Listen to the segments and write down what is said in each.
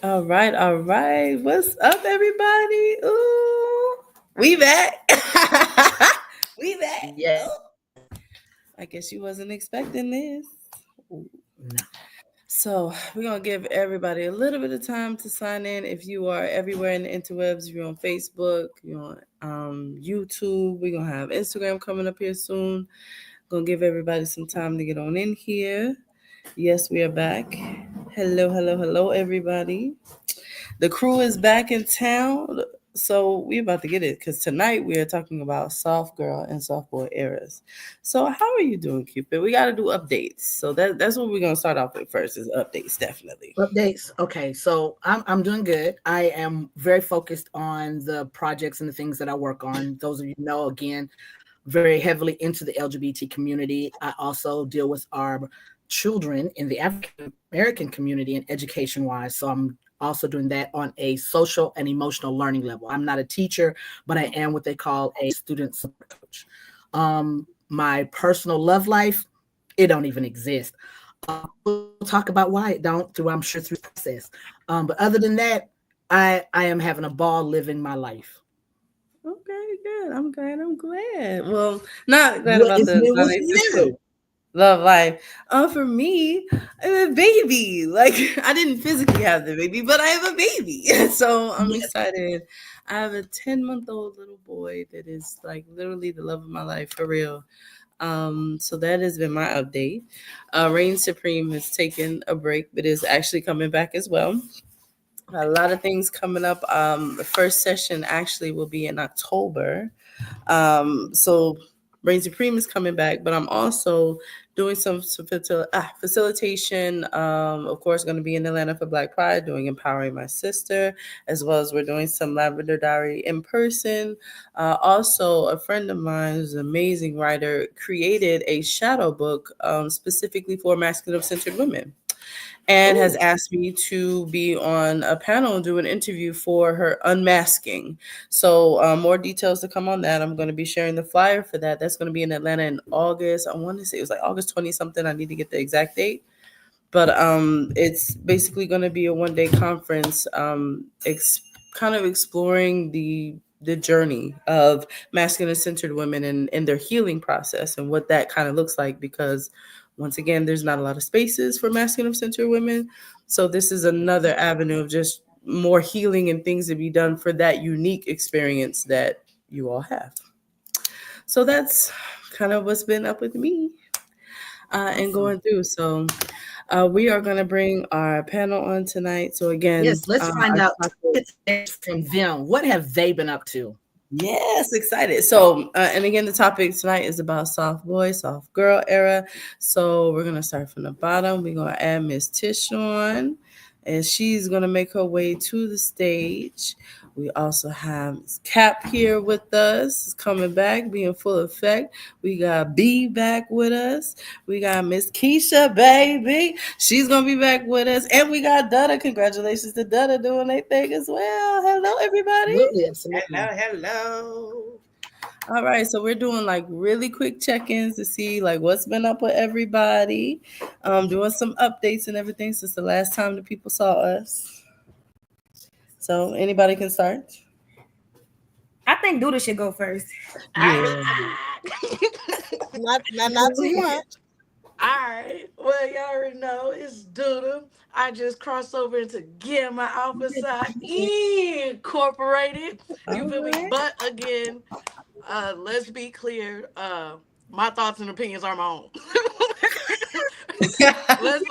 All right, all right. What's up, everybody? Ooh, we back. We back. Oh, Yes. I guess you wasn't expecting this. Ooh. No. So we're gonna give everybody a little bit of time to sign in. If you are everywhere in the interwebs, if you're on Facebook, you're on YouTube. We're gonna have Instagram coming up here soon. Gonna give everybody some time to get on in here. Yes, we are back. Hello, hello, hello, everybody. The crew is back in town. So we about to get it because tonight we are talking about soft girl and soft boy eras. So how are you doing, Cupid? We got to do updates. So that's what we're gonna start off with first is updates, definitely. Updates. Okay, so I'm doing good. I am very focused on the projects and the things that I work on. Those of you know, again, very heavily into the LGBT community. I also deal with our children in the African American community and education wise. So I'm also doing that on a social and emotional learning level. I'm not a teacher, but I am what they call a student support coach. My personal love life, it don't even exist. We'll talk about why it don't through, I'm sure, through the process. But other than that, I am having a ball living my life. Okay, good. I'm glad. I'm glad. Well, not glad What about is the new with non-existent you? love life. For me, I have a baby. Like I didn't physically have the baby, but I have a baby. So I'm Yes. excited. I have a 10-month-old little boy that is like literally the love of my life for real. So that has been my update. Reign Supreme has taken a break, but is actually coming back as well. A lot of things coming up. The first session actually will be in October. So Reign Supreme is coming back, but I'm also doing some facilitation. Of course, going to be in Atlanta for Black Pride, doing Empowering My Sister, as well as we're doing some Lavender Diary in person. Also, a friend of mine who's an amazing writer created a shadow book specifically for masculine centered women and has Oh, asked me to be on a panel and do an interview for her unmasking. So more details to come on that. I'm going to be sharing the flyer for that. That's going to be in Atlanta in August. I want to say it was like August 20 something. I need to get the exact date. But it's basically going to be a one-day conference, kind of exploring the journey of masculine centered women and their healing process and what that kind of looks like because once again there's not a lot of spaces for masculine centered women, so this is another avenue of just more healing and things to be done for that unique experience that you all have. So that's kind of what's been up with me and awesome. going through. So we are going to bring our panel on tonight. So again, Yes, let's find our out topic. from them. What have they been up to? Yes, excited. So, and again, the topic tonight is about soft boy, soft girl era. So we're gonna start from the bottom. We're gonna add Miss Tish on, and she's gonna make her way to the stage. We also have Miss Cap here with us, coming back, being full effect. We got B back with us. We got Miss Keisha, baby. She's gonna be back with us, and we got Dutta. Congratulations to Dutta doing their thing as well. Hello, everybody. Absolutely, Hello, absolutely. hello. All right, so we're doing like really quick check-ins to see like what's been up with everybody. Doing some updates and everything since the last time the people saw us. So anybody can start. I think Duda should go first. Yeah. Not too much. All right. Well, y'all already know it's Doodle. I just crossed over into Gamma Alpha Psi Incorporated. You All feel me? right. But again, let's be clear. My thoughts and opinions are my own. let's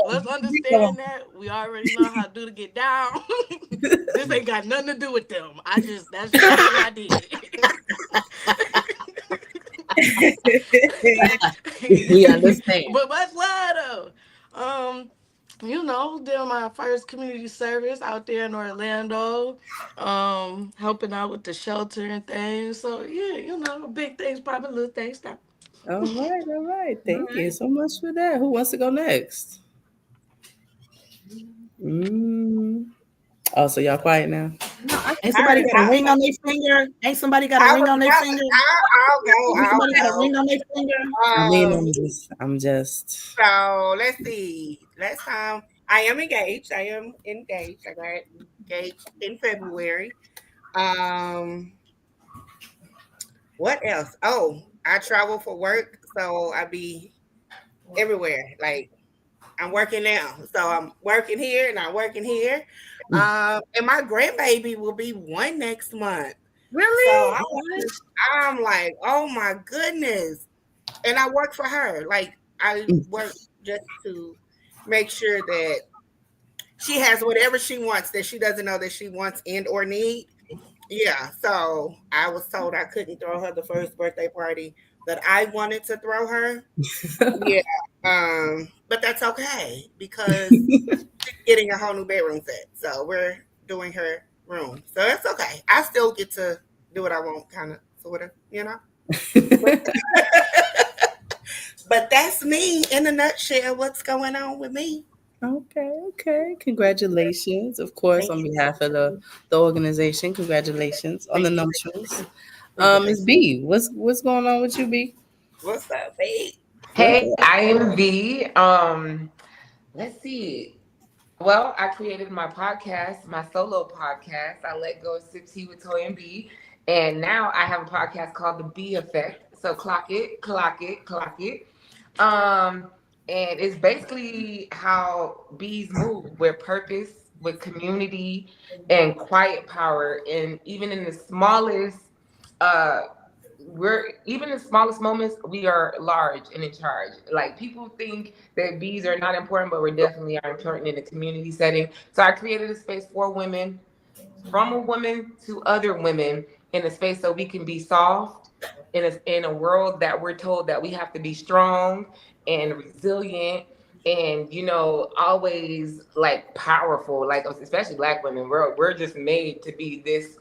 let's understand that. We already know how Doodle get down. This ain't got nothing to do with them. That's just what I did. We understand. But much love though. Doing my first community service out there in Orlando, helping out with the shelter and things. So yeah, big things, probably little things. Stuff. All right, all right. All Thank you right. so much for that. Who wants to go next? Mm. Oh, so y'all quiet now? No, ain't All somebody right, got a ring on their finger? Ain't somebody got a I ring was on their about finger? I'll go. Ain't somebody got a I'll go. ring on their finger? I mean, Um, I'm just so let's see. Last time I am engaged. I am engaged. I got engaged in February. Um, what else? Oh, I travel for work, so I be everywhere. Like I'm working now, so I'm working here and I'm working here. And my grandbaby will be 1 next month. So Really? I'm like, oh my goodness. And I work for her. Like I work just to make sure that she has whatever she wants that she doesn't know that she wants and or need. Yeah. So I was told I couldn't throw her the first birthday party that I wanted to throw her. Yeah. But that's okay because she's getting a whole new bedroom set. So we're doing her room. So that's okay. I still get to do what I want, kind of, sort of, you know. But that's me in a nutshell. What's going on with me? Okay. Congratulations, of course, Thank on you. behalf of the organization. Congratulations on the Thank you. nuptials. Thank you. Thank Miss you. B, what's going on with you, B? What's up, babe? What's Hey, I am V. Let's see. Well, I created my podcast, my solo podcast. I let go of Sip Tea with Toy and B. And now I have a podcast called The B Effect. So clock it, clock it, clock it. Um, and it's basically how bees move with purpose, with community and quiet power. And even in the smallest uh we're even in the smallest moments, we are large and in charge. Like people think that bees are not important, but we definitely are important in a community setting. So I created a space for women, from a woman to other women, in a space so we can be soft in a world that we're told that we have to be strong and resilient and always like powerful, like especially black women. We're just made to be this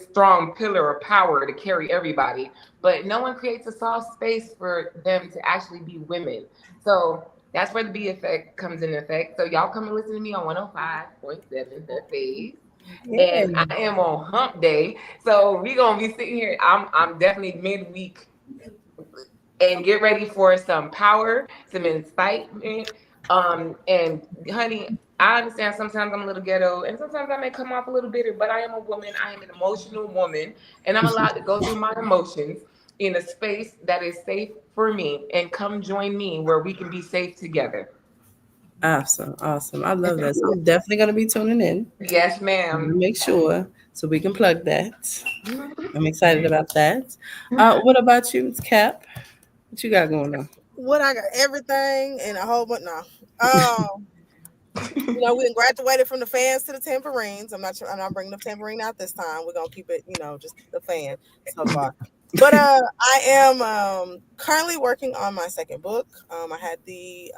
strong pillar of power to carry everybody, but no one creates a soft space for them to actually be women. So that's where the B effect comes in effect. So y'all come and listen to me on 105.7 The Phase. And I am on hump day. So we gonna be sitting here. I'm definitely midweek and get ready for some power, some excitement. And honey, I understand sometimes I'm a little ghetto and sometimes I may come off a little bitter, but I am a woman. I am an emotional woman, and I'm allowed to go through my emotions in a space that is safe for me. And come join me where we can be safe together. awesome? I love that. So I'm definitely gonna be tuning in. Yes, I'm gonna ma'am. make sure so we can plug that. I'm excited about that. What about you, Ms. Cap? What you got going on? What I got everything and a whole bunch. No, we done graduated from the fans to the tambourines. I'm not sure. I'm not bringing the tambourine out this time. We're gonna keep it, just the fan so far. But I am currently working on my second book. I had the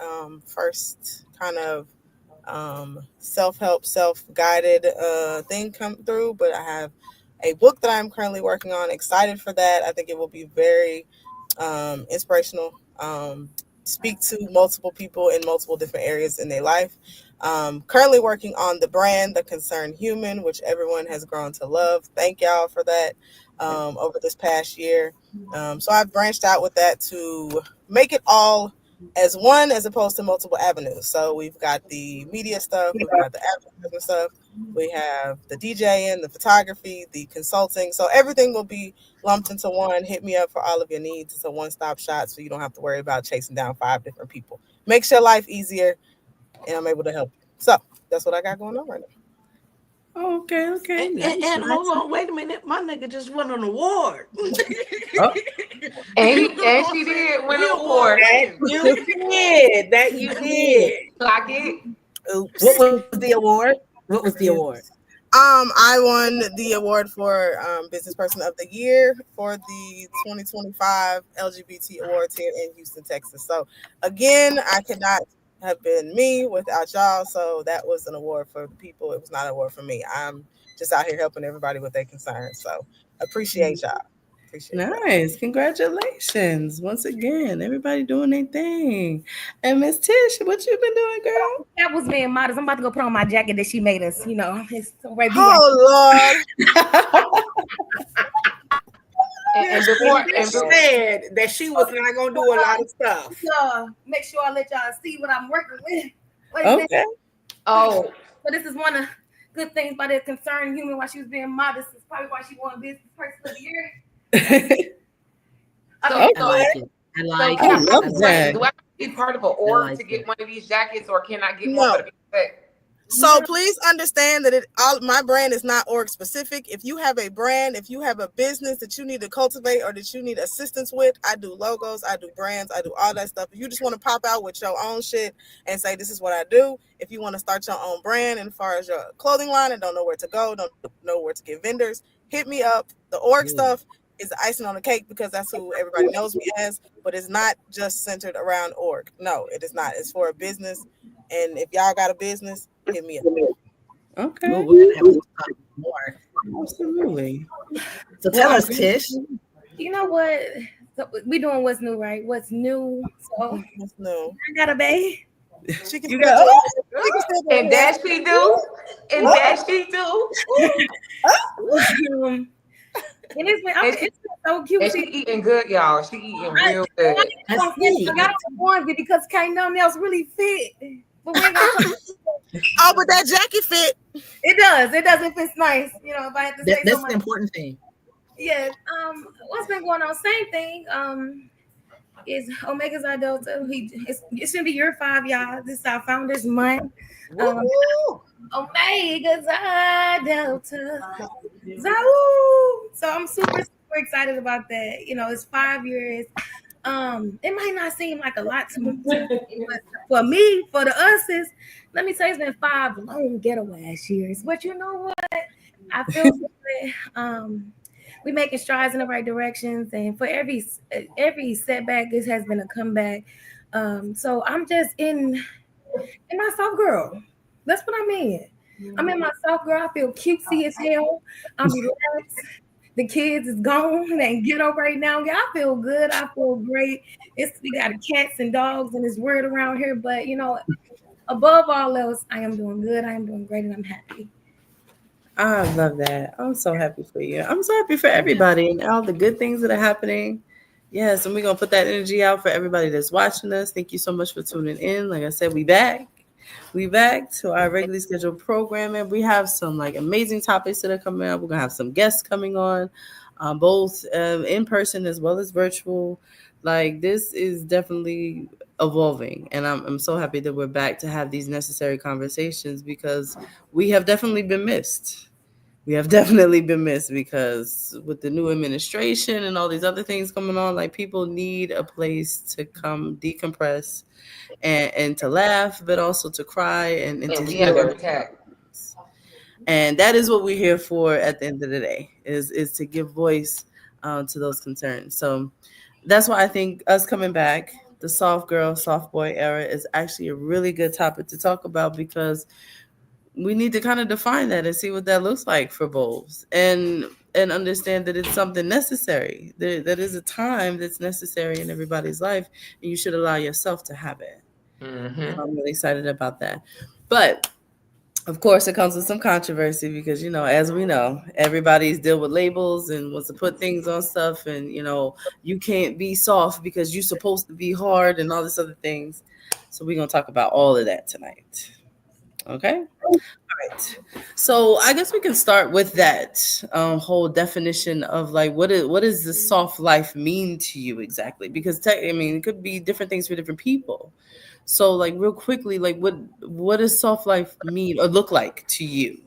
first kind of self-help, self-guided thing come through, but I have a book that I'm currently working on. Excited for that. I think it will be very inspirational. Speak to multiple people in multiple different areas in their life. Currently working on the brand, The Concerned Human, which everyone has grown to love. Thank y'all for that over this past year. So I've branched out with that to make it all as one as opposed to multiple avenues. So we've got the media stuff, we've got the advertising stuff, we have the DJing, the photography, the consulting. So everything will be lumped into one. Hit me up for all of your needs. It's a one-stop shop, so you don't have to worry about chasing down 5 different people. Makes your life easier, and I'm able to help you. So that's what I got going on right now. Okay. And hold on, wait a minute. My nigga just won an award. Oh. And she did win an award. That you did. That you did. Clock it. Oops. What was the award? What was the award? I won the award for Business Person of the Year for the 2025 LGBT Awards here in Houston, Texas. So again, I could not have been me without y'all. So that was an award for the people. It was not an award for me. I'm just out here helping everybody with their concerns. So appreciate y'all. Nice. Congratulations. Once again, everybody doing their thing. And Miss Tish, what you been doing, girl? That was being modest. I'm about to go put on my jacket that she made us. It's right Oh Lord. And before She said that she was not gonna do a lot of stuff. Make sure I let y'all see what I'm working with. What is this? Okay. Oh, So this is one of good things about it concerning human while she was being modest. It's probably why she won business person of the year. so Okay. I like it. I so like can I it. love I like that. do I have to be part of an org like to get it. one of these jackets, or can I get one No. for the people? So please understand that my brand is not org specific. If you have a brand, if you have a business that you need to cultivate or that you need assistance with, I do logos, I do brands, I do all that stuff. If you just want to pop out with your own shit and say this is what I do, if you want to start your own brand and as far as your clothing line and don't know where to go, don't know where to get vendors, hit me up. The org stuff is the icing on the cake because that's who everybody knows me as, but it's not just centered around org. No, it is not. It's for a business. And if y'all got a business, hit me up. Okay. Ooh, we're gonna have to talk more. Absolutely. So tell us, Tish. You know what? So we doing what's new, right? What's new? So That's new. I got a babe. She can You still got- do it. She can still do And it. that she do, and that she do, And it's been so cute. and she eating good, y'all. She eating real good. I got on onesie because can't nothing else really fit. But we ain't gonna Oh, but that jacket fit. It does. It does if it's nice. You know, if I had to say so That's the much. important thing. Yeah. What's been going on? Same thing. Is Omega Xi Delta. It's gonna be year 5, y'all. This is our founders month. Omega Xi Delta. So I'm super excited about that. You know, it's 5 years. It might not seem like a lot to me, but for me, for the uses, let me tell you, it's been 5 long ghetto ass years. But you know what? I feel good. We're making strides in the right directions, and for every setback, this has been a comeback. So I'm just in my soft girl. That's what I mean. I'm in my soft girl. I feel cutesy as hell. I'm relaxed. The kids is gone and ghetto right now. Yeah, I feel good. I feel great. We got cats and dogs and it's weird around here, but you know, above all else, I am doing good. I am doing great, and I'm happy. I love that. I'm so happy for you. I'm so happy for everybody and all the good things that are happening. Yes, and we're gonna put that energy out for everybody that's watching us. Thank you so much for tuning in. Like I said, we back. We back to our regularly scheduled programming. We have some like amazing topics that are coming up. We're gonna have some guests coming on, both in person as well as virtual. Like this is definitely evolving, and I'm so happy that we're back to have these necessary conversations because we have definitely been missed. We have definitely been missed because with the new administration and all these other things coming on, like people need a place to come decompress and to laugh, but also to cry and to We heal. under attack. And that is what we're here for at the end of the day, is to give voice to those concerns. So that's why I think us coming back, the soft girl, soft boy era is actually a really good topic to talk about because we need to kind of define that and see what that looks like for both and understand that it's something necessary. That is a time that's necessary in everybody's life, and you should allow yourself to have it. Mm-hmm. So I'm really excited about that. But of course, it comes with some controversy because, you know, as we know, everybody's deal with labels and wants to put things on stuff. And, you know, you can't be soft because you're supposed to be hard and all this other things. So we're going to talk about all of that tonight. Okay. All right. So I guess we can start with that whole definition of like what does the soft life mean to you exactly? Because I mean, it could be different things for different people. So like real quickly, like what does soft life mean or look like to you?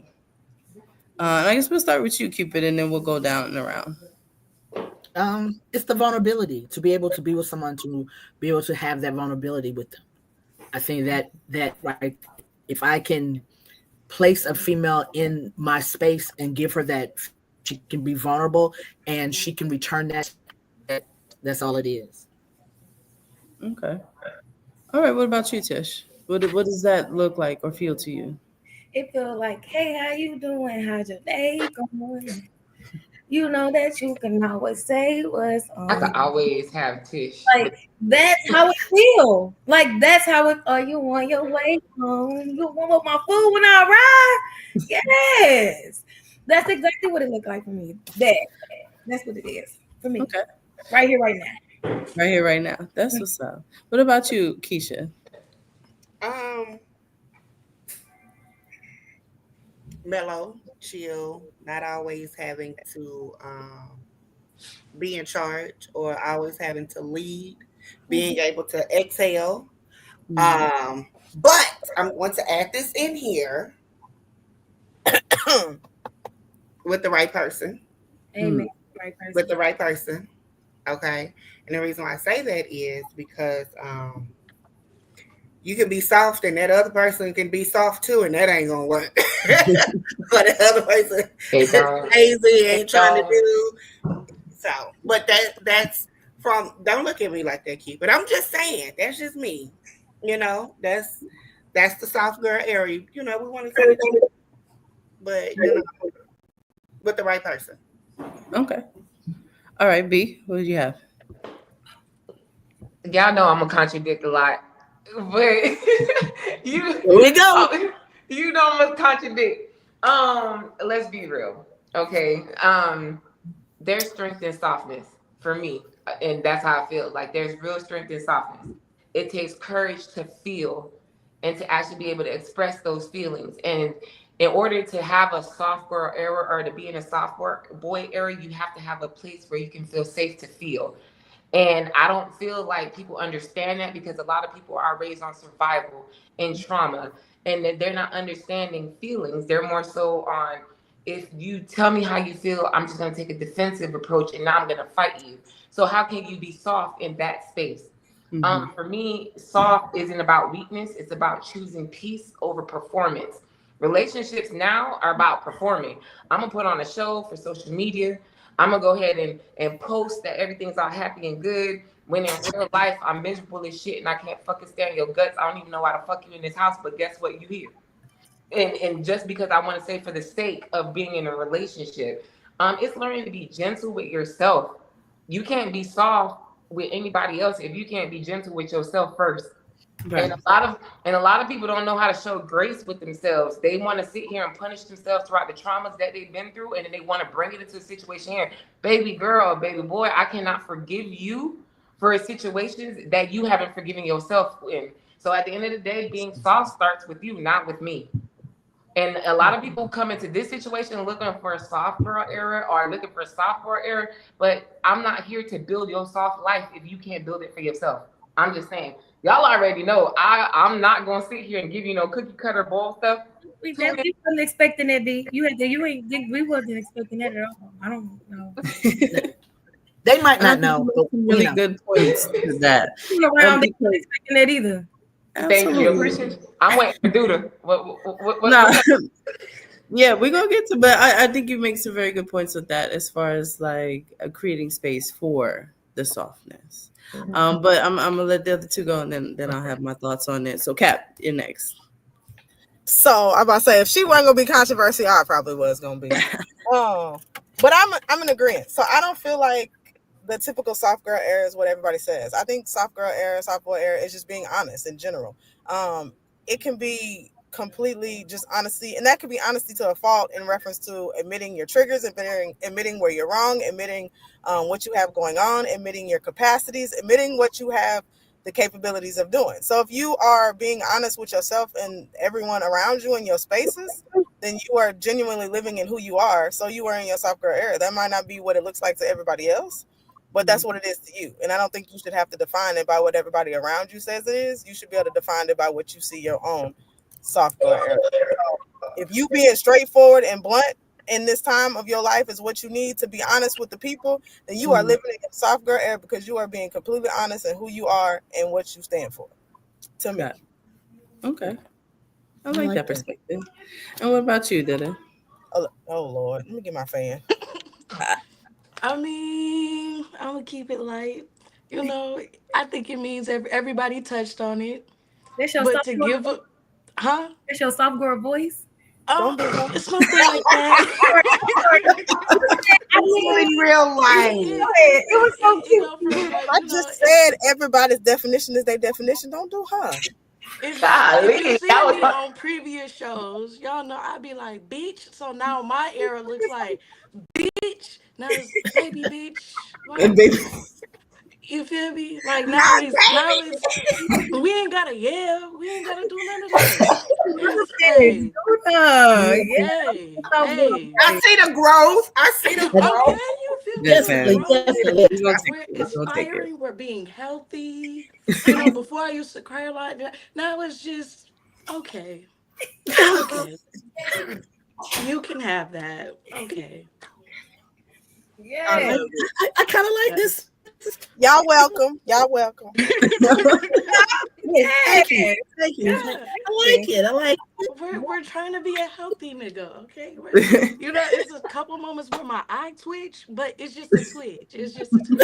And I guess we'll start with you, Cupid, and then we'll go down and around. It's the vulnerability to be able to be with someone, to be able to have that vulnerability with them. I think that right, if I can place a female in my space and give her that, she can be vulnerable and she can return that. That's all it is. Okay. All right. What about you, Tish? What does that look like or feel to you? It feel like, hey, how you doing? How's your day going? You know that you can always say what's I could on. always have Tish. Like that's how it feel. Like that's how it. Are you on your way home? You want my food when I arrive? Yes, that's exactly what it looked like for me. That's what it is for me. Okay. Right here, right now. Right here, right now. That's what's up. What about you, Keisha? mellow, chill, not always having to be in charge or always having to lead, being able to exhale. But I'm going to add this in here with the right person. Amen. Right person. With the right person. Okay. And the reason why I say that is because you can be soft and that other person can be soft too, and that ain't gonna work. But the other person is lazy, ain't trying to do so. But that's from, don't look at me like that, Keith. But I'm just saying, that's just me. You know, that's the soft girl area. You know, we want to say, but you know, with the right person. Okay. All right, B, what did you have? Y'all know I'm gonna contradict a lot, but you Here we go. you know I'm gonna contradict. Let's be real, okay? There's strength in softness for me, and that's how I feel. Like there's real strength in softness. It takes courage to feel and to actually be able to express those feelings. And in order to have a soft girl era or to be in a soft boy era, you have to have a place where you can feel safe to feel. And I don't feel like people understand that because a lot of people are raised on survival and trauma, and that they're not understanding feelings. They're more so on, if you tell me how you feel, I'm just going to take a defensive approach and now I'm going to fight you. So how can you be soft in that space? For me, soft isn't about weakness. It's about choosing peace over performance. Relationships now are about performing. I'm going to put on a show for social media. I'm going to go ahead and post that everything's all happy and good. When in real life, I'm miserable as shit and I can't fucking stand your guts. I don't even know why the fuck you in this house, but guess what? You here. And just because I want to say for the sake of being in a relationship, it's learning to be gentle with yourself. You can't be soft with anybody else if you can't be gentle with yourself first. Right. And a lot of people don't know how to show grace with themselves. They want to sit here and punish themselves throughout the traumas that they've been through, and then they want to bring it into a situation here. Baby girl, baby boy, I cannot forgive you for situations that you haven't forgiven yourself in. So at the end of the day, being soft starts with you, not with me. And a lot of people come into this situation looking for a soft girl era or looking for a soft boy era, but I'm not here to build your soft life if you can't build it for yourself. I'm just saying. Y'all already know I'm not gonna sit here and give you no cookie cutter ball stuff. We wasn't expecting that, B. We wasn't expecting that at all. I don't know. They might not know. Really good points to that. Around wasn't expecting that either. Thank you. Appreciate it. I'm waiting for Duda. What? Yeah, we're gonna get to, but I think you make some very good points with that as far as like creating space for the softness. But I'm gonna let the other two go, and then I'll have my thoughts on it. So, Cap, you're next. So I'm about to say, if she wasn't gonna be controversial, I probably was gonna be. But I'm in agreement. So I don't feel like the typical soft girl era is what everybody says. I think soft girl era, soft boy era is just being honest in general. It can be completely just honesty, and that could be honesty to a fault in reference to admitting your triggers, admitting where you're wrong, admitting what you have going on, admitting your capacities, admitting what you have the capabilities of doing. So if you are being honest with yourself and everyone around you in your spaces, then you are genuinely living in who you are. So you are in your soft girl era. That might not be what it looks like to everybody else, but that's what it is to you. And I don't think you should have to define it by what everybody around you says it is. You should be able to define it by what you see your own soft girl era. If you being straightforward and blunt in this time of your life is what you need to be honest with the people, then you are living in a soft girl era because you are being completely honest in who you are and what you stand for. To me. Okay. I like that perspective. And what about you, Dada? Oh Lord, let me get my fan. I mean, I'm gonna keep it light. You know, I think it means everybody touched on it. That's your but to give a, huh? That's your soft girl voice. It's something like that. I mean, in real life. It was so cute. I just said everybody's definition is their definition. Don't do her. If you see me on previous shows, y'all know I'd be like, bitch. So now my era looks like, bitch. Now it's baby, bitch. You feel me? Like now it's we ain't gotta yell. We ain't gotta do none of that. Oh, yeah. Hey, So hey. I see the growth. I see the Okay, growth. you feel me? Definitely, We're growing. definitely. We're gonna take We're it. We're gonna take it. inspiring. We're being healthy. You know, before I used to cry a lot. Now it's just okay. Okay, you can have that. Okay. I yeah. love it. I kind of like Yes. this. Y'all welcome. Y'all welcome. Yes, thank you. Thank you. Yeah. I like it. I like We're trying to be a healthy nigga, okay? You know, it's a couple moments where my eye twitch, but it's just a twitch. It's just a twitch.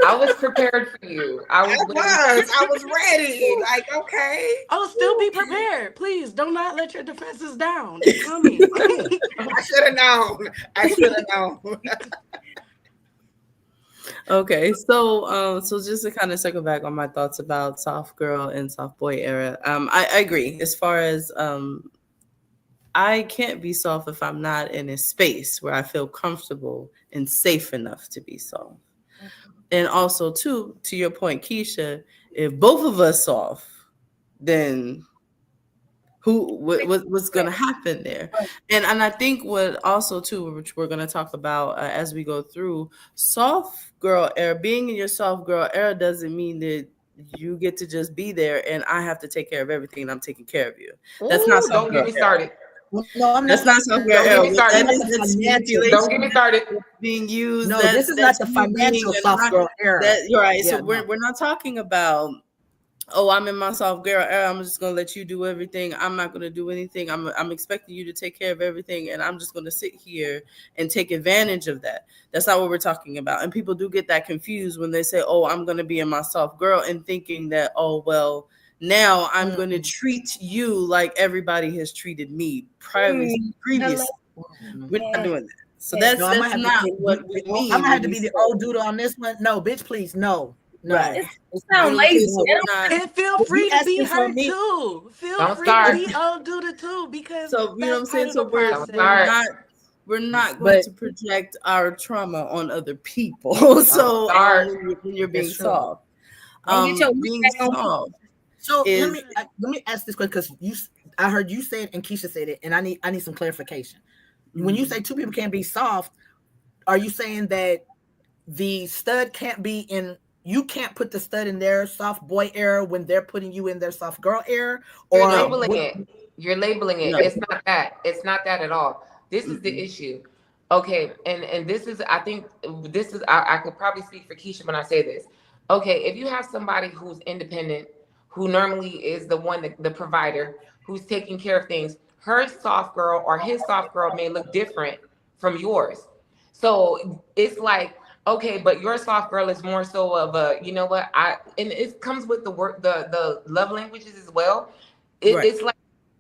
I was prepared for you. I was waiting. I was ready. Like, okay. Oh, still be prepared. Please do not let your defenses down. It's coming. I should have known. I should have known. Okay, so just to kind of circle back on my thoughts about soft girl and soft boy era, I agree. As far as I can't be soft if I'm not in a space where I feel comfortable and safe enough to be soft. And also, too, to your point, Keisha, if both of us soft, then what's going to happen there? And I think what also too, which we're going to talk about as we go through, soft girl era, being in your soft girl era doesn't mean that you get to just be there and I have to take care of everything and I'm taking care of you. That's not Ooh, soft don't girl get me era. started. no, I'm That's not. not soft girl Don't get era. me started. That's manipulation Don't get me started. being used. No, this is not the financial soft girl era. You're right. Yeah, So we're not talking about, oh, I'm in my soft girl era. I'm just gonna let you do everything. I'm not gonna do anything. I'm expecting you to take care of everything, and I'm just gonna sit here and take advantage of that. That's not what we're talking about. And people do get that confused when they say, "Oh, I'm gonna be in my soft girl," and thinking that, "Oh, well, now I'm gonna treat you like everybody has treated me previously." We're not doing that. So that's No, that's not what we mean. I'm gonna have to when be we the say- old dude on this one. No, bitch, please, no. Right. It You sounds know what I'm saying? lazy. So we're not. And feel If free you to be asking for her me, too. Feel Don't free to start. be old dude too, because So you know what I'm that's saying. part of So the we're process. Sorry. we're not going But- to project our trauma on other people. So Sorry. when you're being That's true. soft, Don't get your being back on. soft So is let me ask this question because I heard you say it and Keisha said it, and I need some clarification. When you say two people can't be soft, are you saying that the stud can't be in? You can't put the stud in their soft boy era when they're putting you in their soft girl era, You're or labeling it. You're labeling it. No. It's not that. It's not that at all. This is the issue. Okay, and this is, I think this is, I could probably speak for Keisha when I say this. Okay, if you have somebody who's independent, who normally is the one, the provider, who's taking care of things, her soft girl or his soft girl may look different from yours. So it's like, okay, but your soft girl is more so of a, you know what, and it comes with the work, the love languages as well. Right. It's like,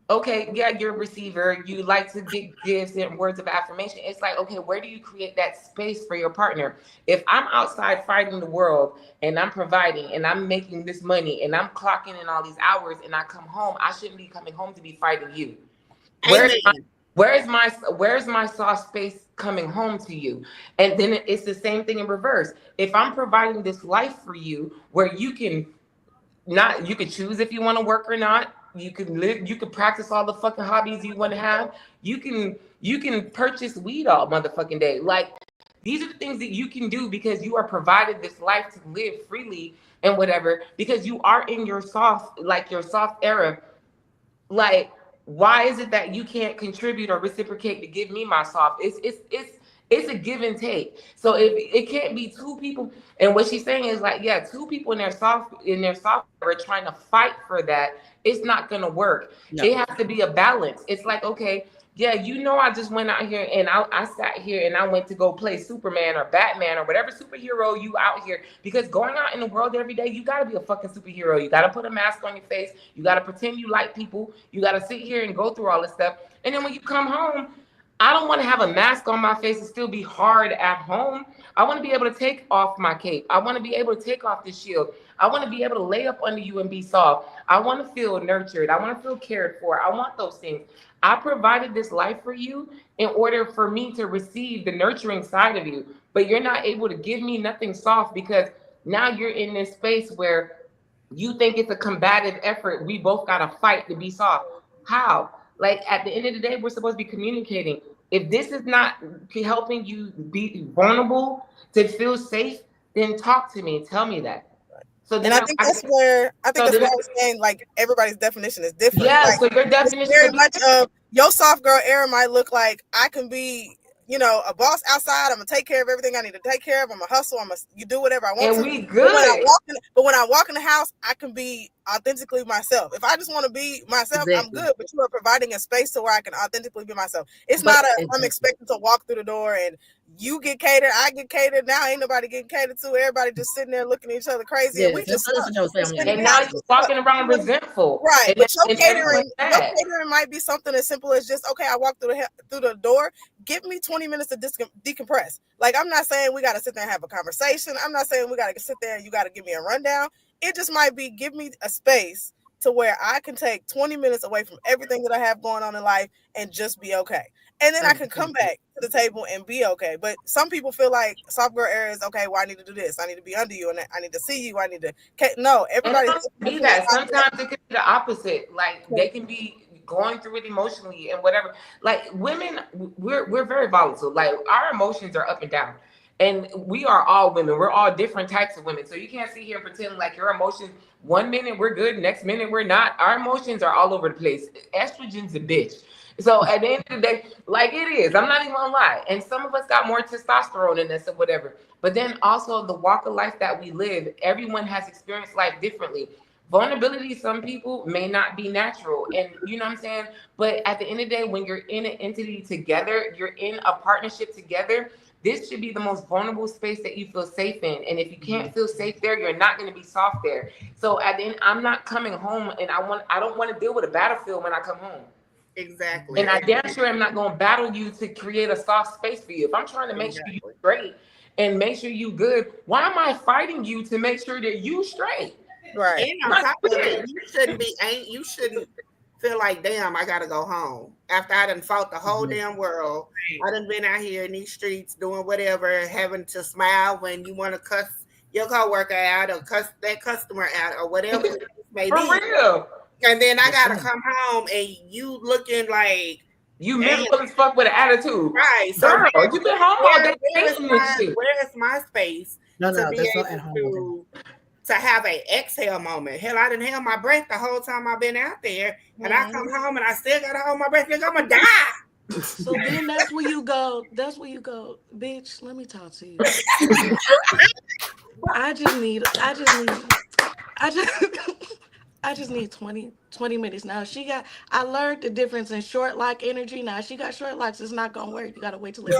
okay, yeah, you're a receiver. You like to get gifts and words of affirmation. It's like, okay, where do you create that space for your partner? If I'm outside fighting the world and I'm providing and I'm making this money and I'm clocking in all these hours and I come home, I shouldn't be coming home to be fighting you. Where's my soft space coming home to you? And then it's the same thing in reverse. If I'm providing this life for you where you can choose if you want to work or not. You can live, you can practice all the fucking hobbies you want to have. You can purchase weed all motherfucking day. Like, these are the things that you can do because you are provided this life to live freely and whatever, because you are in your soft era. Like, why is it that you can't contribute or reciprocate to give me my soft? It's a give and take. So if it can't be two people, and what she's saying is like, yeah, two people in their soft are trying to fight for that. It's not gonna work. No. It has to be a balance. It's like, okay, yeah, I just went out here and I sat here and I went to go play Superman or Batman or whatever superhero you out here, because going out in the world every day, you gotta be a fucking superhero. You gotta put a mask on your face. You gotta pretend you like people. You gotta sit here and go through all this stuff. And then when you come home, I don't want to have a mask on my face and still be hard at home. I want to be able to take off my cape. I want to be able to take off the shield. I want to be able to lay up under you and be soft. I want to feel nurtured. I want to feel cared for. I want those things. I provided this life for you in order for me to receive the nurturing side of you. But you're not able to give me nothing soft because now you're in this space where you think it's a combative effort. We both got to fight to be soft. How? Like at the end of the day, we're supposed to be communicating. If this is not helping you be vulnerable to feel safe, then talk to me. Tell me that. So then And I think that's where I was saying, like, everybody's definition is different. Yeah, like, so your it's definition very much of your soft girl era might look like I can be, a boss outside. I'm gonna take care of everything I need to take care of. I'm gonna hustle. You do whatever I want and to. we good. But when I walk in the house, I can be authentically myself. If I just want to be myself, I'm good. But you are providing a space to where I can authentically be myself. It's not I'm expected to walk through the door and you get catered, I get catered. Now ain't nobody getting catered to. Everybody just sitting there looking at each other crazy. And we just and now you're walking around resentful. Right. But your catering might be something as simple as just, okay, I walked through the door. Give me 20 minutes to decompress. Like, I'm not saying we got to sit there and have a conversation. I'm not saying we got to sit there and you got to give me a rundown. It just might be give me a space to where I can take 20 minutes away from everything that I have going on in life and just be okay. And then I can come back to the table and be okay. But some people feel like soft girl era is, okay, well, I need to do this. I need to be under you and I need to see you. I need to, no, everybody. Be that. Sometimes it can be the opposite. Like, they can be going through it emotionally and whatever. Like, women, we're very volatile. Like, our emotions are up and down. And we are all women. We're all different types of women. So you can't sit here and pretend like your emotions, 1 minute we're good, next minute we're not. Our emotions are all over the place. Estrogen's a bitch. So at the end of the day, like, it is. I'm not even gonna lie. And some of us got more testosterone in us or whatever. But then also the walk of life that we live, everyone has experienced life differently. Vulnerability, some people may not be natural. And you know what I'm saying? But at the end of the day, when you're in an entity together, you're in a partnership together, this should be the most vulnerable space that you feel safe in. And if you can't feel safe there, you're not going to be soft there. So at the end, I'm not coming home and I don't want to deal with a battlefield when I come home. Exactly. And I damn sure am not going to battle you to create a soft space for you. If I'm trying to make sure you're straight and make sure you good, why am I fighting you to make sure that you straight? Right. And on top of it, you shouldn't feel like, damn, I gotta go home. After I done fought the whole damn world. I done been out here in these streets doing whatever, having to smile when you want to cuss your coworker out or cuss that customer out or whatever it may be. For real. And then I gotta come home and you looking like you miserable as fuck with an attitude. Right. So girl, you been home all day. Where is my space to be able to have an exhale moment? Hell, I didn't have my breath the whole time I've been out there. And I come home and I still gotta hold my breath. I'm gonna die. So then that's where you go, bitch, let me talk to you. I just need 20 minutes. Now I learned the difference in short lock energy. Now she got short locks, it's not gonna work. You gotta wait till it's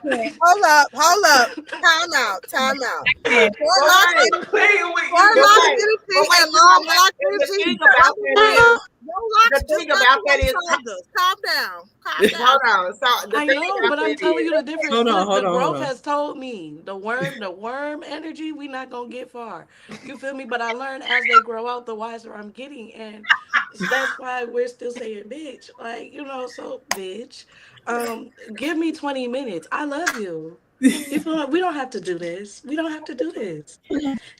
Hold up. Time out. The thing about that is, calm down. Hold on. So I know, but I'm telling you the difference. The growth has told me the worm energy, we not gonna get far. You feel me? But I learned as they grow out, the wiser I'm getting, and that's why we're still saying bitch. Like, so bitch. Give me 20 minutes. I love you. We don't have to do this.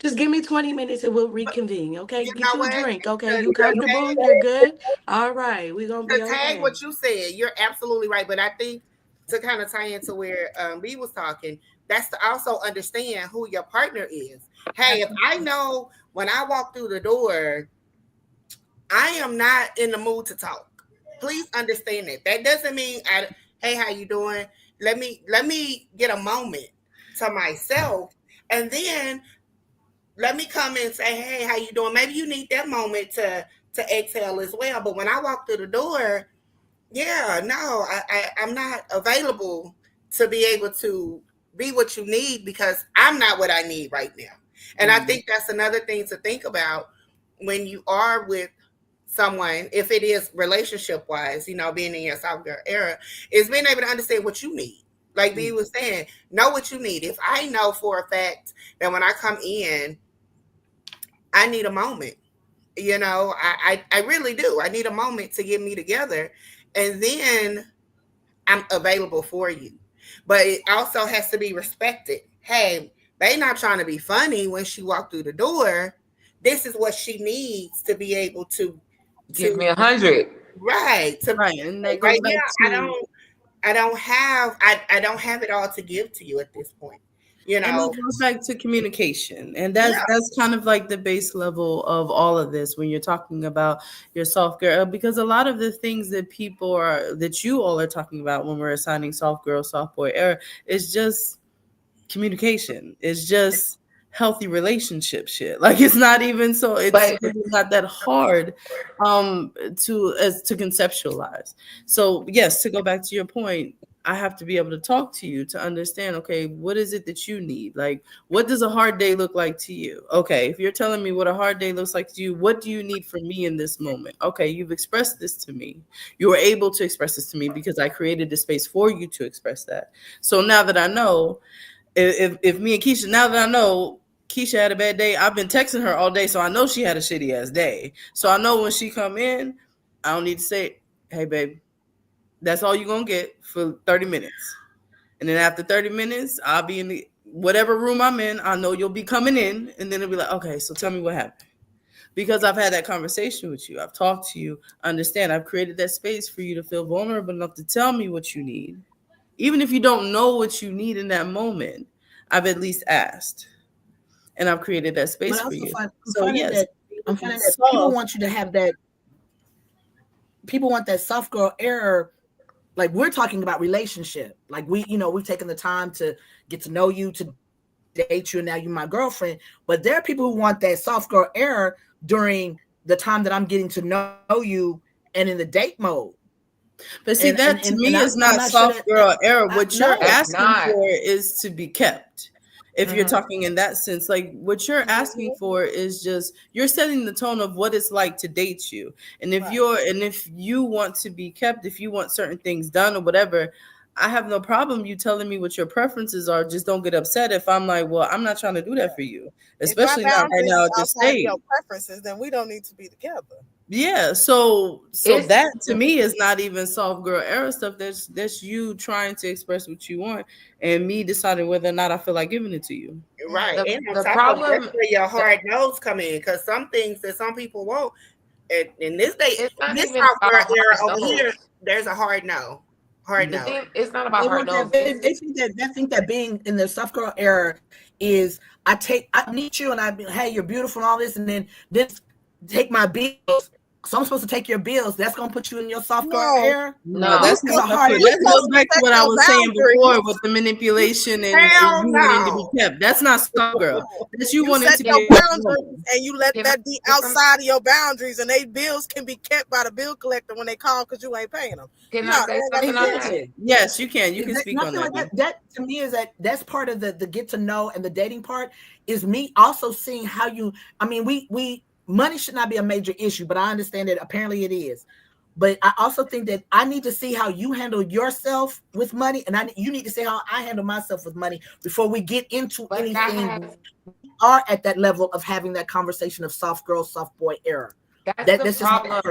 Just give me 20 minutes and we'll reconvene. Okay, get you a drink. Okay, you comfortable? You're good. All right, we're gonna be okay. Tag what you said. You're absolutely right. But I think to kind of tie into where Lee was talking, that's to also understand who your partner is. Hey, if I know when I walk through the door, I am not in the mood to talk. Please understand that. That doesn't mean hey, how you doing? Let me get a moment to myself, and then let me come and say, hey, how you doing? Maybe you need that moment to exhale as well. But when I walk through the door, I'm not available to be able to be what you need because I'm not what I need right now. And I think that's another thing to think about when you are with someone, if it is relationship wise, being in your soft girl era, is being able to understand what you need. Like B was saying, know what you need. If I know for a fact that when I come in, I need a moment, I really do. I need a moment to get me together, and then I'm available for you. But it also has to be respected. Hey, they not trying to be funny when she walked through the door. this is what she needs to be able to Give me 100. Right. Right. And that goes Right back now, to I don't have it all to give to you at this point. You and know. it goes back to communication. And Yeah. that's kind of like the base level of all of this when you're talking about your soft girl, because a lot of the things that you all are talking about when we're assigning soft girl, soft boy era is just communication. It's just healthy relationship shit. Like it's not even so it's But really not that hard to conceptualize. So yes, to go back to your point, I have to be able to talk to you to understand, okay, what is it that you need? Like, what does a hard day look like to you? Okay, if you're telling me what a hard day looks like to you, what do you need from me in this moment? Okay, you've expressed this to me. You were able to express this to me because I created the space for you to express that. So now that I know, if me and Keisha, now that I know Keisha had a bad day, I've been texting her all day, so I know she had a shitty ass day. So I know when she come in, I don't need to say, hey babe, that's all you're gonna get for 30 minutes. And then after 30 minutes, I'll be in the whatever room I'm in. I know you'll be coming in, and then it'll be like, okay, so tell me what happened. Because I've had that conversation with you. I've talked to you. Understand, I've created that space for you to feel vulnerable enough to tell me what you need. Even if you don't know what you need in that moment, I've at least asked. And I've created that space for you. So yes, I'm finding that people want you to have that. People want that soft girl era. Like we're talking about relationship. Like we've taken the time to get to know you, to date you, and now you're my girlfriend. But there are people who want that soft girl era during the time that I'm getting to know you and in the date mode. But see, to me is not soft girl era. What you're asking for is to be kept. If you're talking in that sense, like what you're asking for is just you're setting the tone of what it's like to date you. And if if you want to be kept, if you want certain things done or whatever, I have no problem you telling me what your preferences are. Just don't get upset if I'm like, well, I'm not trying to do that for you, especially not right now at this stage. Your preferences, then we don't need to be together. Yeah, so that to me is not even soft girl era stuff. That's you trying to express what you want, and me deciding whether or not I feel like giving it to you. Right, and on top of that's where your hard nose come in, because some things that some people won't, in this day, this soft girl era over here, there's a hard no. Hard no. It's not about hard no. They think that being in the soft girl era is I meet you and I be, hey, you're beautiful and all this, and then take my bills. So I'm supposed to take your bills. That's gonna put you in your soft girl era. No, that's not hard. That goes back to what I was saying before with the manipulation and you wanting to be kept. That's not soft girl. That's you wanting to be boundaries, and you let that be outside of your boundaries, and they bills can be kept by the bill collector when they call because you ain't paying them. Can I say something on that? Yes, you can. You can speak on that. Like that to me is that's part of the get to know and the dating part is me also seeing how you. I mean, we money should not be a major issue, but I understand that apparently it is. But I also think that I need to see how you handle yourself with money, and you need to see how I handle myself with money before we get into anything. We are at that level of having that conversation of soft girl, soft boy era. That's the problem.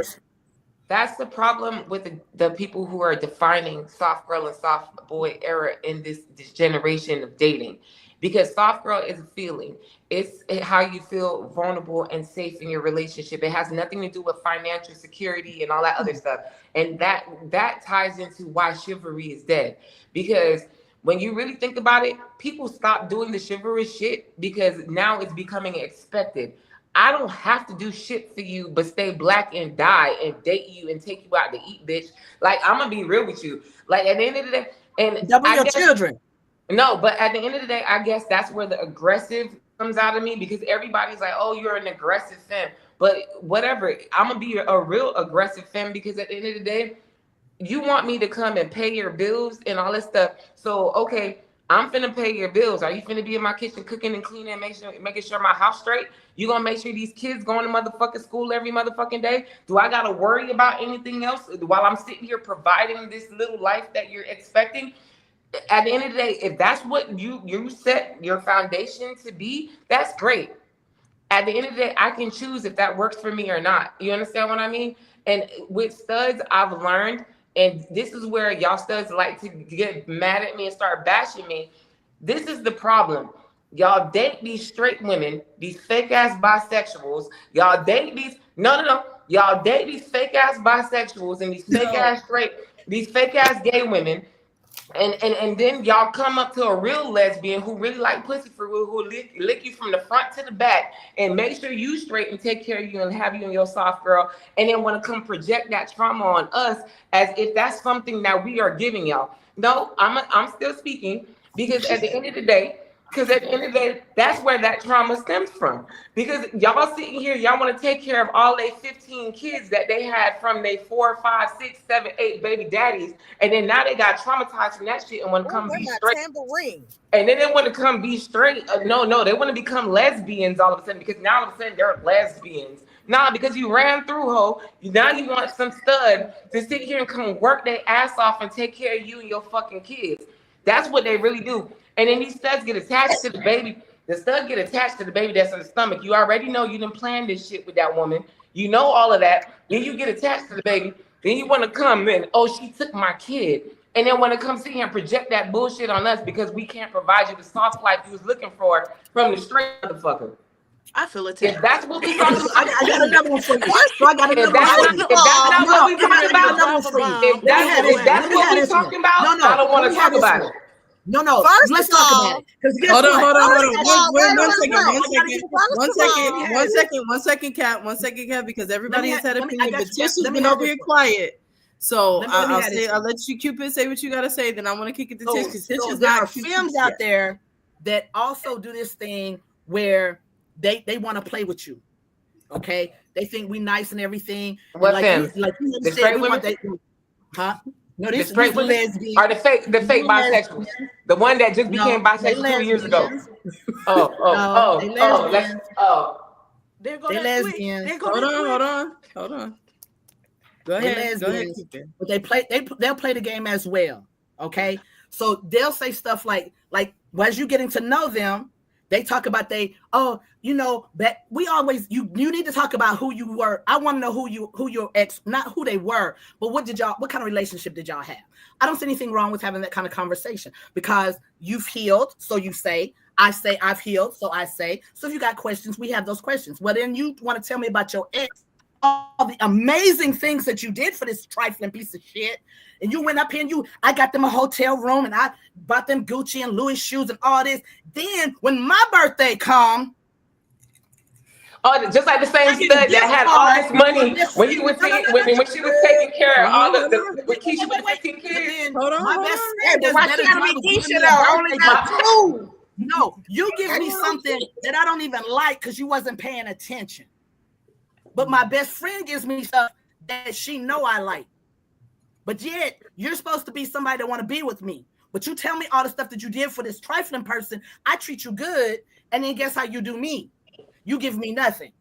That's the problem with the people who are defining soft girl and soft boy era in this generation of dating. Because soft girl is a feeling. It's how you feel vulnerable and safe in your relationship. It has nothing to do with financial security and all that other stuff. And that ties into why chivalry is dead. Because when you really think about it, people stop doing the chivalrous shit because now it's becoming expected. I don't have to do shit for you, but stay black and die and date you and take you out to eat, bitch. Like, I'm gonna be real with you. Like, at the end of the day, and double your children. No, but at the end of the day, I guess that's where the aggressive comes out of me, because everybody's like, oh, you're an aggressive femme. But whatever, I'm going to be a real aggressive femme, because at the end of the day, you want me to come and pay your bills and all this stuff. So, okay, I'm finna pay your bills. Are you finna be in my kitchen cooking and cleaning and making sure my house straight? You gonna make sure these kids going to motherfucking school every motherfucking day? Do I gotta worry about anything else while I'm sitting here providing this little life that you're expecting? At the end of the day, if that's what you set your foundation to be, that's great. At the end of the day, I can choose if that works for me or not. You understand what I mean? And with studs, I've learned, and this is where y'all studs like to get mad at me and start bashing me. This is the problem. Y'all date these straight women, these fake ass bisexuals. Y'all date these no. Y'all date these fake ass bisexuals and these fake ass straight, these fake ass gay women. And then y'all come up to a real lesbian who really like pussy for real, who lick you from the front to the back and make sure you straight and take care of you and have you in your soft girl, and then want to come project that trauma on us as if that's something that we are giving y'all. No, I'm still speaking, because at the end of the day, that's where that trauma stems from. Because y'all sitting here, y'all want to take care of all they 15 kids that they had from their 4, 5, 6, 7, 8 baby daddies, and then now they got traumatized from that shit and want to come be straight. Tambourine. And then they want to come be straight. No, they want to become lesbians all of a sudden, because now all of a sudden they're lesbians. Nah, because you ran through, ho. Now you want some stud to sit here and come work their ass off and take care of you and your fucking kids. That's what they really do. And then these studs get attached to the baby. The stud get attached to the baby that's in the stomach. You already know you didn't plan this shit with that woman. You know all of that. Then you get attached to the baby. Then you want to come in. Oh, she took my kid. And then want to come sit here and project that bullshit on us because we can't provide you the soft life you was looking for from the straight motherfucker. I feel attacked. If that's what we talking about, I got another one for you. So I got if another that's one. not what we talking about, if that's what we talking about, I don't want to talk about it. No. First Let's of talk all, about it. Because Hold on. One second, Cap, because everybody has had opinion, but Tish has been over here quiet. So I'll let you, Cupid, say what you gotta say. Then I want to kick it to Tish, because Tish is there not are femmes out there that also do this thing where they want to play with you. Okay, they think we nice and everything. What like femmes? the straight women? Huh? No, these straight lesbians are the fake bisexuals. The one that just became bisexual 2 years ago. They're lesbians. Hold on. Go ahead. But they'll play the game as well. Okay, so they'll say stuff like as you getting to know them, they talk about that we always you need to talk about who you were. I want to know who your ex, not who they were, but what kind of relationship did y'all have? I don't see anything wrong with having that kind of conversation, because you've healed, so you say. I say I've healed, so I say. So if you got questions, we have those questions. Well, then you want to tell me about your ex, all the amazing things that you did for this trifling piece of shit. And you went up here and I got them a hotel room and I bought them Gucci and Louis shoes and all this. Then when my birthday come, just like the same stud that had all this money when she was taking care of all the when Keisha with 15 kids. Hold on. My best friend why she gotta be Keisha though? Only got 2. No, you give me something that I don't even like because you wasn't paying attention. But my best friend gives me stuff that she know I like. But yet, you're supposed to be somebody that want to be with me. But you tell me all the stuff that you did for this trifling person. I treat you good, and then guess how you do me? You give me nothing.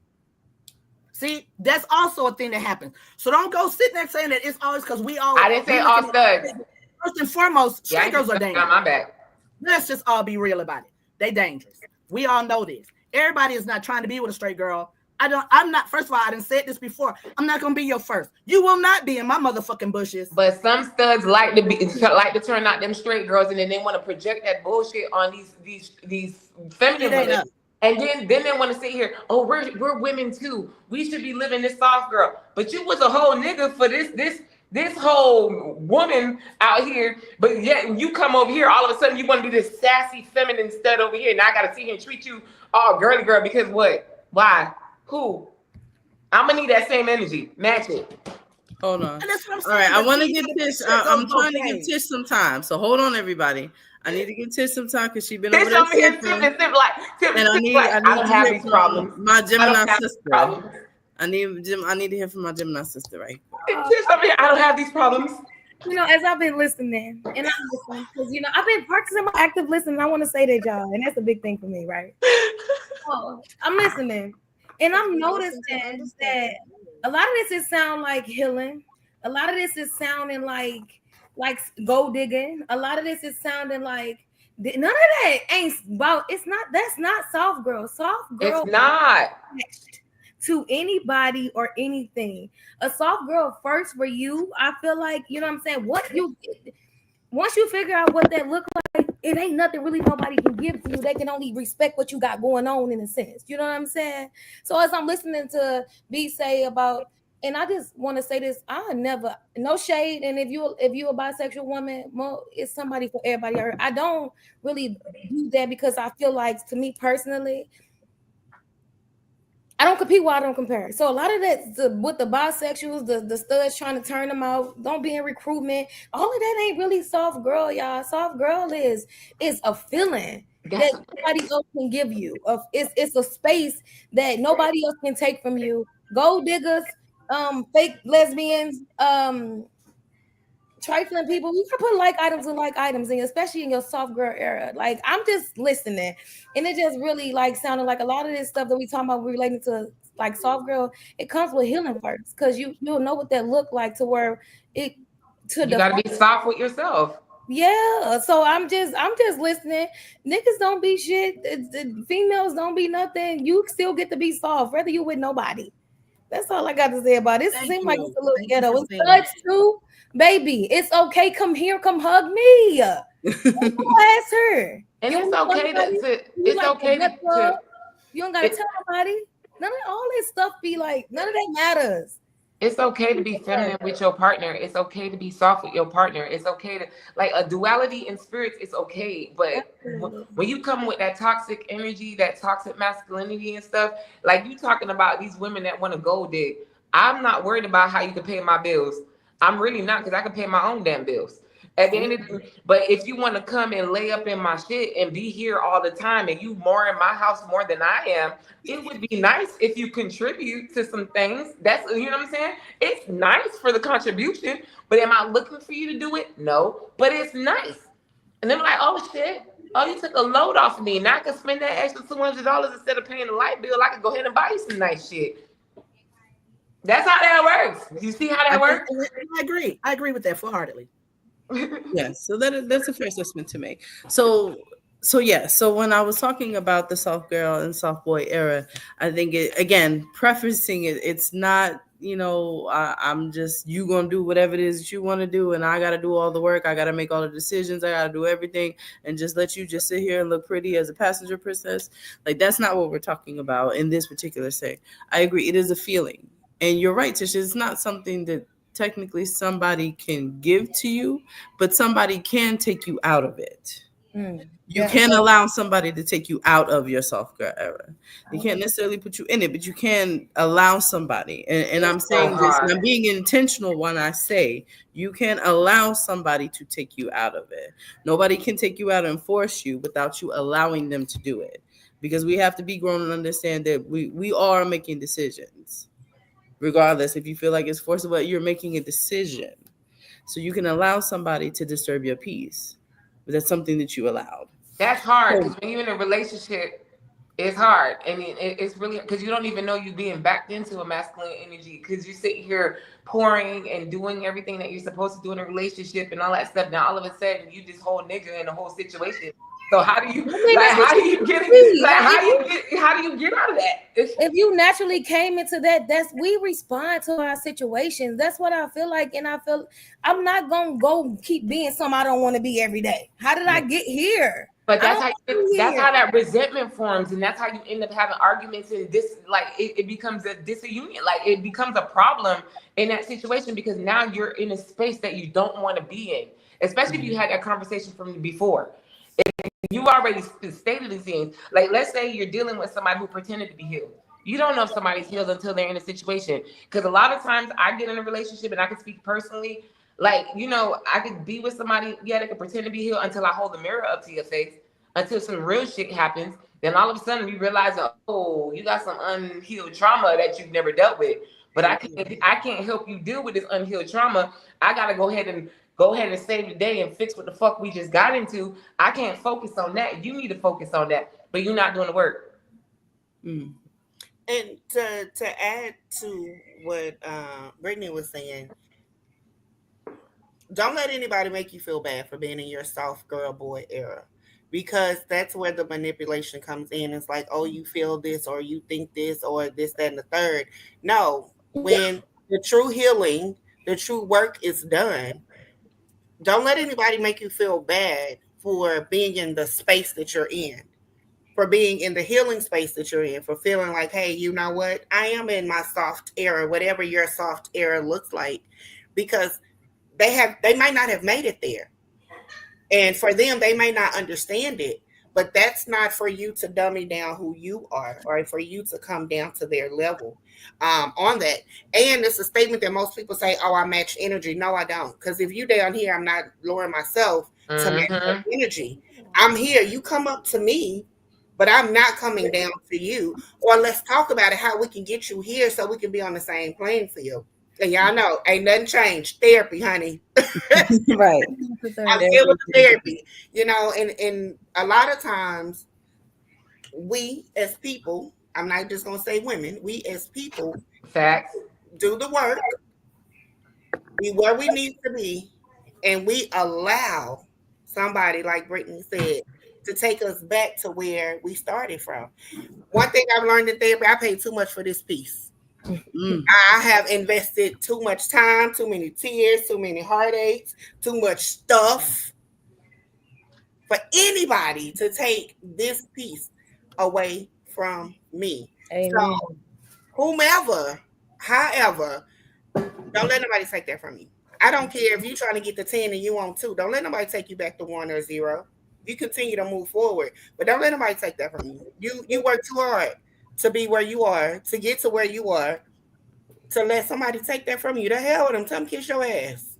See, that's also a thing that happens. So don't go sitting there saying that it's always because we all. I didn't say all studs. First and foremost, straight girls are dangerous. My bad. Let's just all be real about it. They dangerous. We all know this. Everybody is not trying to be with a straight girl. I'm not, first of all, I didn't say this before. I'm not going to be your first. You will not be in my motherfucking bushes. But some studs like to turn out them straight girls, and then they want to project that bullshit on these feminine women. And then they want to sit here, oh, we're women too. We should be living this soft girl. But you was a whole nigga for this whole woman out here. But yet you come over here, all of a sudden you want to be this sassy feminine stud over here. Now I got to sit here and treat you all girly girl because what? Why? Who? I'm gonna need that same energy. Match it. Hold on. All right, I want to get Tish. I'm trying to give Tish some time. So hold on, everybody. I need to give Tish some time because she's been over there sipping. And I need to have these problems. My Gemini sister. I need to hear from my Gemini sister, right? Tish, I don't have these problems. As I've been listening, and I'm listening because I've been practicing my active listening. I want to say that, y'all, and that's a big thing for me, right? I'm listening. And I'm noticing that a lot of this is sound like healing. A lot of this is sounding like gold digging. A lot of this is sounding like none of that ain't about. That's not soft girl. Soft girl. It's not to anybody or anything. A soft girl first for you. I feel like, you know what I'm saying? Once you figure out what that look like, it ain't nothing really nobody can give to you. They can only respect what you got going on in a sense. You know what I'm saying? So as I'm listening to B say about, and I just want to say this, I never, no shade. And if you a bisexual woman, well, it's somebody for everybody. I don't really do that because I feel like, to me personally, I don't compete while I don't compare. So a lot of that with the bisexuals, the studs trying to turn them out, don't be in recruitment. All of that ain't really soft girl, y'all. Soft girl is a feeling that nobody else can give you. It's a space that nobody else can take from you. Gold diggers, fake lesbians, trifling people, you can put like items and like items, and especially in your soft girl era. Like, I'm just listening, and it just really like sounded like a lot of this stuff that we talking about relating to like soft girl. It comes with healing first, because you'll know what that look like to where it to you gotta be soft with yourself. Yeah, so I'm just listening. Niggas don't be shit. The females don't be nothing. You still get to be soft, whether you with nobody. That's all I got to say about it. It seems like it's a little ghetto. It's touch too, baby. It's okay. Come here. Come hug me. Ask her. And it's okay it's okay to. You don't gotta tell nobody. None of all this stuff be like. None of that matters. It's okay to be feminine with your partner. It's okay to be soft with your partner. It's okay to, like, a duality in spirits. It's okay, but when you come with that toxic energy, that toxic masculinity and stuff, like you talking about these women that want to gold dig. I'm not worried about how you can pay my bills. I'm really not, because I can pay my own damn bills. At the end of the, but if you want to come and lay up in my shit and be here all the time, and you more in my house more than I am, it would be nice if you contribute to some things. That's, you know what I'm saying? It's nice for the contribution, but am I looking for you to do it? No, but it's nice. And then I'm like, oh shit, oh, you took a load off of me. Now I can spend that extra $200 instead of paying the light bill. I could go ahead and buy you some nice shit. That's how that works. You see how that works? I agree with that full-heartedly. Yes, so that's a fair assessment to make. So when I was talking about the soft girl and soft boy era, I think it, again, prefacing it, it's not, I'm just, you gonna do whatever it is that you want to do, and I gotta do all the work, I gotta make all the decisions, I gotta do everything, and just let you just sit here and look pretty as a passenger princess. Like, that's not what we're talking about in this particular say. I agree, it is a feeling, and you're right, Tisha. It's not something that technically somebody can give to you, but somebody can take you out of it. You can allow somebody to take you out of your soft girl era. You can't necessarily put you in it, but you can allow somebody. And I'm saying this, and I'm being intentional when I say you can allow somebody to take you out of it. Nobody can take you out and force you without you allowing them to do it. Because we have to be grown and understand that we are making decisions. Regardless, if you feel like it's forcible, you're making a decision. So you can allow somebody to disturb your peace, but that's something that you allowed. That's hard, because when you're in a relationship, it's hard. I mean, it's really, because you don't even know you're being backed into a masculine energy, because you're sitting here pouring and doing everything that you're supposed to do in a relationship and all that stuff. Now all of a sudden you just whole nigga in the whole situation. So how do you how do you get out of that? If you naturally came into that, we respond to our situations. That's what I feel like, and I feel I'm not gonna go keep being something I don't want to be every day. How did I get here? But that's how that resentment forms, and that's how you end up having arguments, and this, like, it becomes a disunion, like it becomes a problem in that situation, because now you're in a space that you don't want to be in, especially if you had that conversation from before. You already stated these things. Like, let's say you're dealing with somebody who pretended to be healed. You don't know if somebody's healed until they're in a situation. Because a lot of times I get in a relationship, and I can speak personally. Like, I could be with somebody, they could pretend to be healed until I hold the mirror up to your face, until some real shit happens. Then all of a sudden we realize, oh, you got some unhealed trauma that you've never dealt with. But I can't help you deal with this unhealed trauma. I gotta go ahead and save the day and fix what the fuck we just got into. I can't focus on that. You need to focus on that, but you're not doing the work. And to add to what Brittany was saying, don't let anybody make you feel bad for being in your soft girl boy era, because that's where the manipulation comes in. It's like, oh, you feel this, or you think this, or this, that, and the third. No, when the true healing, the true work is done, don't let anybody make you feel bad for being in the space that you're in, for being in the healing space that you're in, for feeling like, hey, you know what? I am in my soft era, whatever your soft era looks like, because they might not have made it there. And for them, they may not understand it, but that's not for you to dummy down who you are or for you to come down to their level on that. And it's a statement that most people say, oh, I match energy. No, I don't. Because if you down here, I'm not lowering myself to match that energy. I'm here. You come up to me, but I'm not coming down to you. Or let's talk about it, how we can get you here so we can be on the same playing field. And y'all know, ain't nothing changed. Therapy, honey. Right. I'm here with the therapy, and a lot of times we as people, I'm not just gonna say women, we as people facts do the work, be where we need to be, and we allow somebody like Brittany said to take us back to where we started from. One thing I've learned in therapy, I paid too much for this piece. I have invested too much time, too many tears, too many heartaches, too much stuff for anybody to take this piece away from me. Amen. So, whomever, however, don't let nobody take that from you. I don't care if you're trying to get the 10 and you want 2. Don't let nobody take you back to 1 or 0. You continue to move forward, but don't let nobody take that from you. You work too hard to be where you are, to get to where you are, to let somebody take that from you. The hell with them. Tell them kiss your ass.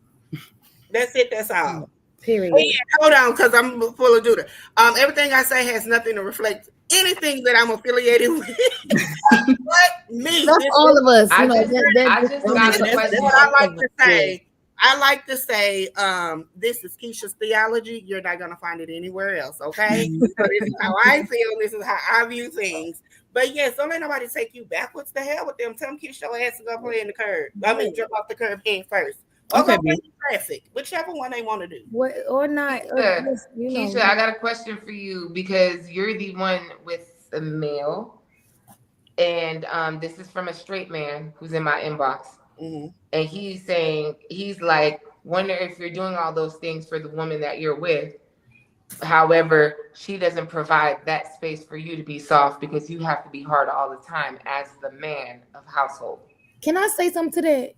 That's it. That's all. Period. Yeah, hold on, because I'm full of Judah. Everything I say has nothing to reflect anything that I'm affiliated with. But me. That's all of us. I just got a question. What I like to say. I like to say, this is Keisha's theology. You're not gonna find it anywhere else, okay? So this is how I feel. This is how I view things. But yes, don't let nobody take you backwards. The hell with them. Tell them kiss your ass and go play in the curb. I mean, jump off the curb head first. Okay, traffic, whichever one they want to do. What or not? Keisha, I got a question for you because you're the one with the mail, and this is from a straight man who's in my inbox, and he's saying wonder if you're doing all those things for the woman that you're with. However, she doesn't provide that space for you to be soft because you have to be hard all the time as the man of household. Can I say something to that?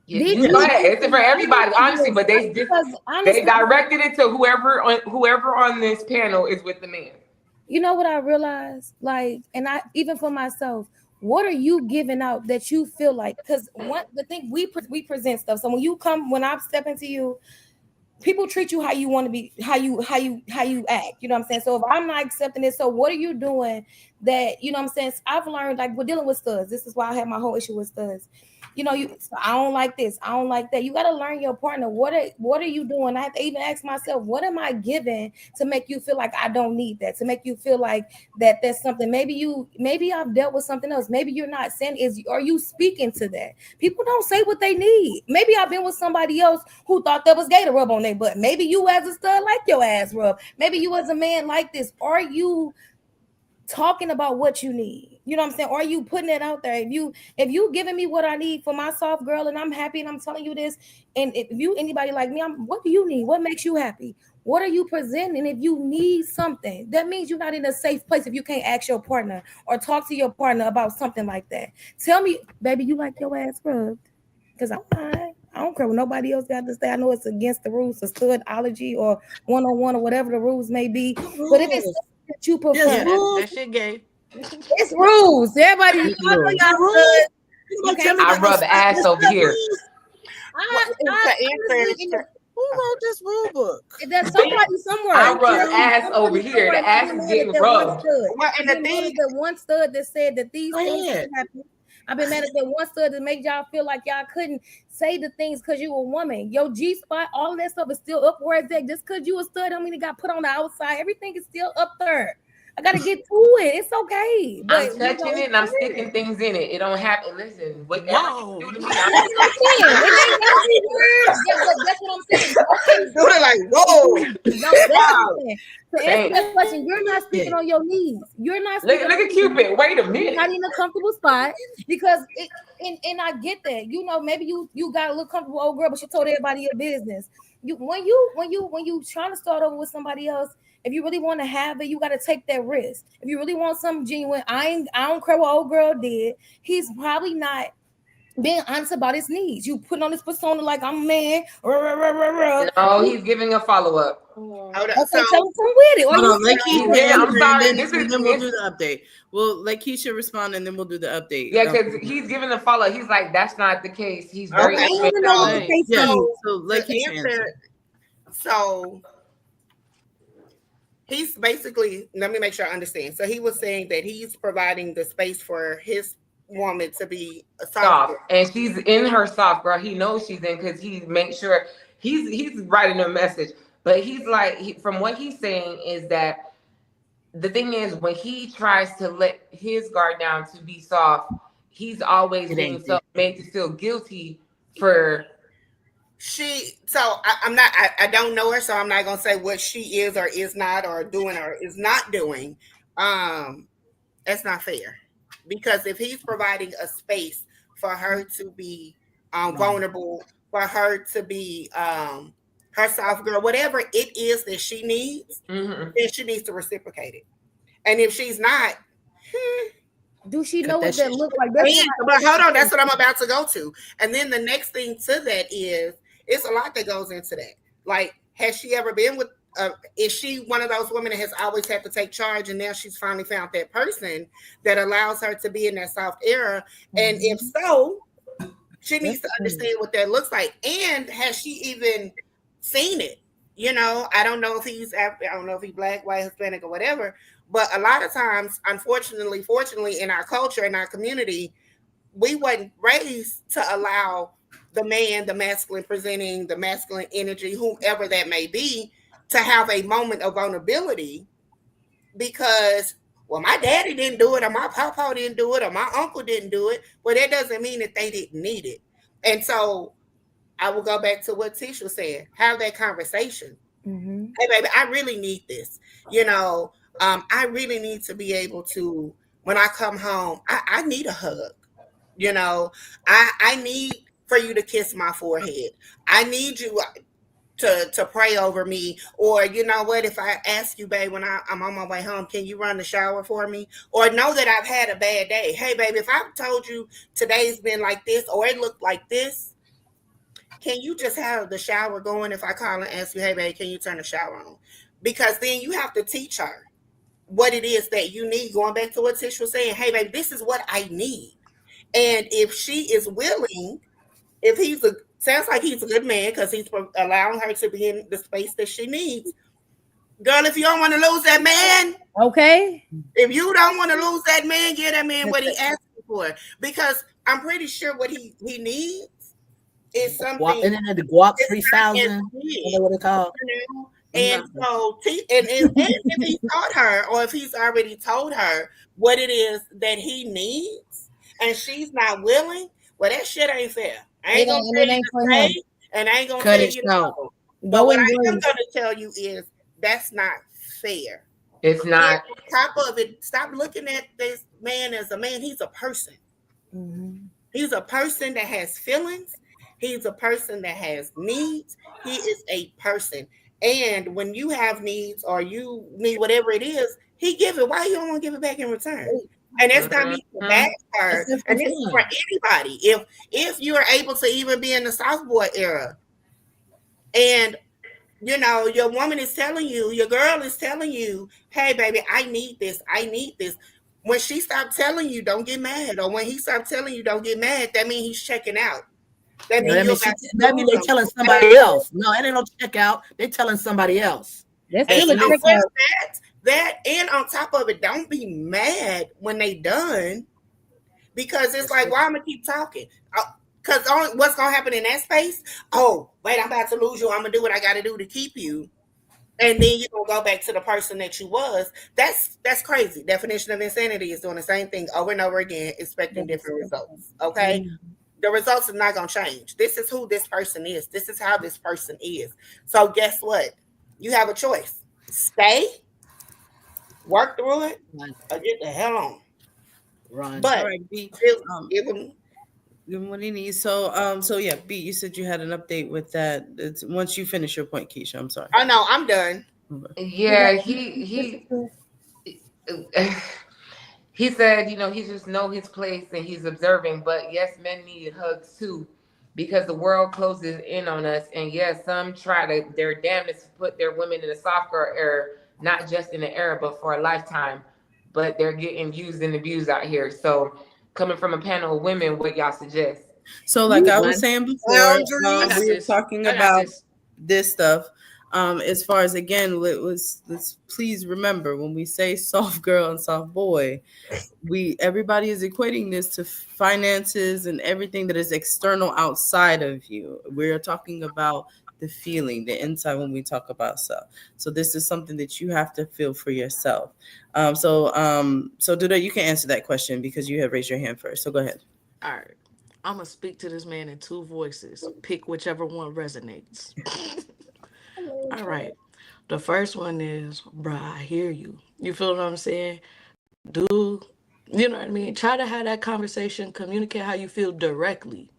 You go ahead. It's for everybody, honestly, but they directed it to whoever on this panel is with the man. You know what I realized? And I even for myself, what are you giving out that you feel like? Because the thing we present stuff. So when I step into you, people treat you how you want to be, how you act. You know what I'm saying? So if I'm not accepting it, so what are you doing that, you know what I'm saying? I've learned, we're dealing with studs. This is why I have my whole issue with studs. So I don't like this. I don't like that. You got to learn your partner. What are you doing? I have to even ask myself, what am I giving to make you feel like I don't need that? To make you feel like that there's something. Maybe I've dealt with something else. Maybe you're not saying are you speaking to that? People don't say what they need. Maybe I've been with somebody else who thought that was gay to rub on their butt. Maybe you as a stud like your ass rub. Maybe you as a man like this. Are you talking about what you need? You know what I'm saying? Or are you putting it out there? If you giving me what I need for my soft girl and I'm happy and I'm telling you this, and if you anybody like me, what do you need? What makes you happy? What are you presenting? If you need something, that means you're not in a safe place if you can't ask your partner or talk to your partner about something like that. Tell me, baby, you like your ass rubbed? Because I'm fine. I don't care what nobody else got to say. I know it's against the rules of studology or one-on-one or whatever the rules may be. But if it's that you prefer, that shit gay. It's rules. Everybody, I rub ass over here. Who wrote this rule book? There's somebody somewhere. I rub ass over here. The ass is getting rubbed. And the thing, the one stud that said that these things happen. I've been mad at that one stud that made y'all feel like y'all couldn't say the things because you a woman. Your G spot, all of that stuff is still up where it's at. Just because you a stud don't mean it got put on the outside. Everything is still up there. I gotta get to it. It's okay. But I'm touching it and I'm sticking things in it. It don't happen. Listen, whatever you do to me, I'm that's what I'm saying. It ain't gotta be words. Yeah, but that's what I'm saying. Do it like, whoa. No, that's what I'm saying. To answer Thanks. that question, you're not speaking on your knees. You're not Look, speaking look at Cupid. Wait a you're minute. not in a comfortable spot because it and I get that. You know, maybe you got a little comfortable old girl, but she told everybody your business. When you trying to start over with somebody else, if you really want to have it, you got to take that risk. If you really want something genuine, I don't care what old girl did. He's probably not being honest about his needs. You put on this persona like I'm a man. No, he's giving a follow-up. Okay, so come with it. Or Hold on, let Keisha Keisha I'm answer, sorry, and this then, is- then we'll do the update. We'll let Keisha respond, and then we'll do the update. Yeah, because he's giving a follow. He's like, that's not the case. He's very Okay. open. Yeah, So so let the Keisha answer. So he's basically, let me make sure I understand. So he was saying that he's providing the space for his woman to be a soft, and she's in her soft, girl. He knows she's in because he makes sure he's writing a message. But he's like, from what he's saying is that the thing is, when he tries to let his guard down to be soft, he's always being made to feel guilty for. I don't know her, so I'm not gonna say what she is or is not or doing or is not doing. That's not fair, because if he's providing a space for her to be vulnerable, for her to be her soft girl, whatever it is that she needs, then she needs to reciprocate it. And if she's not, do she know what that looks like? But hold on, that's what I'm about to go to. And then the next thing to that is, it's a lot that goes into that. Like, has she ever been with, is she one of those women that has always had to take charge, and now she's finally found that person that allows her to be in that soft era? And if so, she needs to understand what that looks like. And has she even seen it? You know, I don't know if he's black, white, Hispanic, or whatever. But a lot of times, unfortunately, fortunately, in our culture, in our community, we wasn't raised to allow the man, the masculine presenting, the masculine energy, whomever that may be, to have a moment of vulnerability, because, well, my daddy didn't do it, or my papa didn't do it, or my uncle didn't do it. Well, that doesn't mean that they didn't need it. And so I will go back to what Tish was saying. Have that conversation. Mm-hmm. Hey, baby, I really need this. You know, I really need to be able to, when I come home, I need a hug. You know, I need for you to kiss my forehead. I need you to pray over me. Or, you know what, if I ask you, babe, when I'm on my way home, can you run the shower for me? Or know that I've had a bad day. Hey, baby, if I've told you today's been like this, or it looked like this, can you just have the shower going if I call and ask you, hey, babe, can you turn the shower on? Because then you have to teach her what it is that you need. Going back to what Tish was saying, hey, babe, this is what I need. And if she is willing, if sounds like he's a good man because he's allowing her to be in the space that she needs. Girl, if you don't want to lose that man, okay. If you don't want to lose that man, give that man what he asking for. Because I'm pretty sure what he needs is something. And then the Guap 3000, what it's called. And so, and if he taught her, or if he's already told her what it is that he needs, and she's not willing, well, that shit ain't fair. I ain't gonna tell you to stay, and I ain't gonna tell you to go. But what I am gonna tell you is that's not fair. It's not. And on top of it, stop looking at this man as a man. He's a person. Mm-hmm. He's a person that has feelings. He's a person that has needs. He is a person. And when you have needs, or you need whatever it is, he give it. Why you don't want to give it back in return? And that's not me for bad her. And this is for anybody. If you are able to even be in the soft boy era, and you know your woman is telling you, your girl is telling you, hey baby, I need this. When she stopped telling you, don't get mad. Or when he stopped telling you, don't get mad, that means he's checking out. That means they're telling somebody else. No, it ain't no check out. They're telling somebody else. That's still a check out. That, and on top of it, don't be mad when they done, because it's like, why am I keep talking? Because what's gonna happen in that space? Oh, wait, I'm about to lose you. I'm gonna do what I got to do to keep you. and then you're gonna go back to the person that you was. That's crazy. Definition of insanity is doing the same thing over and over again, expecting different results. Okay. The results are not gonna change. This is who this person is. This is how this person is. So guess what? You have a choice. Stay, work through it, or get the hell on. Run. But All right, B. give them Give him what he needs. So yeah, B, you said you had an update with that. It's once you finish your point, Keisha. I'm sorry. I know, I'm done. Yeah, he he said, he just know his place and he's observing. But yes, men need hugs too, because the world closes in on us. And yes, some try their damnedest to put their women in a soft girl era, not just in the era, but for a lifetime. But they're getting used and abused out here. So, coming from a panel of women, what y'all suggest? So, like I was saying before, we were talking about this stuff. As far as, again, let's please remember, when we say soft girl and soft boy, everybody is equating this to finances and everything that is external outside of you. We're talking about the feeling, the inside when we talk about self. So this is something that you have to feel for yourself. So Duda, you can answer that question because you have raised your hand first. So go ahead. All right. I'm going to speak to this man in two voices. Pick whichever one resonates. All right. The first one is, bruh, I hear you. You feel what I'm saying? Do, you know what I mean? Try to have that conversation, communicate how you feel directly.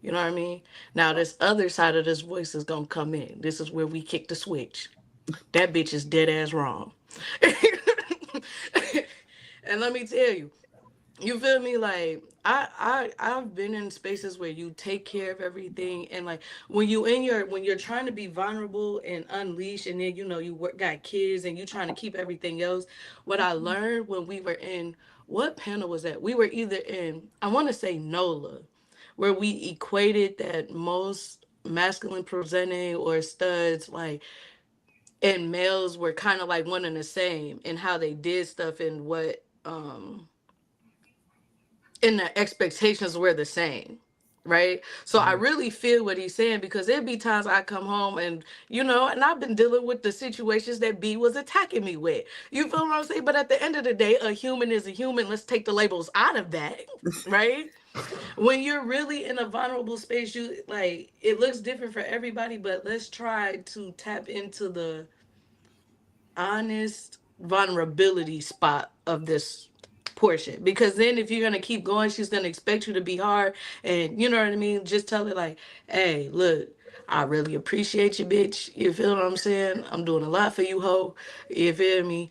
You know what I mean? Now, this other side of this voice is going to come in. This is where we kick the switch. That bitch is dead ass wrong. And let me tell you, you feel me? Like I've been in spaces where you take care of everything, and like when you're trying to be vulnerable and unleash, and then got kids and you trying to keep everything else. What I learned when we were in, what panel was that? We were either in, I want to say NOLA, where we equated that most masculine presenting or studs like and males were kind of like one and the same in how they did stuff and what and the expectations were the same, right? So I really feel what he's saying, because there'd be times I come home and and I've been dealing with the situations that B was attacking me with. You feel what I'm saying? But at the end of the day, a human is a human. Let's take the labels out of that, right? When you're really in a vulnerable space, you like, it looks different for everybody, but let's try to tap into the honest vulnerability spot of this portion, because then if you're gonna keep going, she's gonna expect you to be hard, and you know what I mean. Just tell her like, hey, look, I really appreciate you, bitch. You feel what I'm saying? I'm doing a lot for you, ho. You feel me?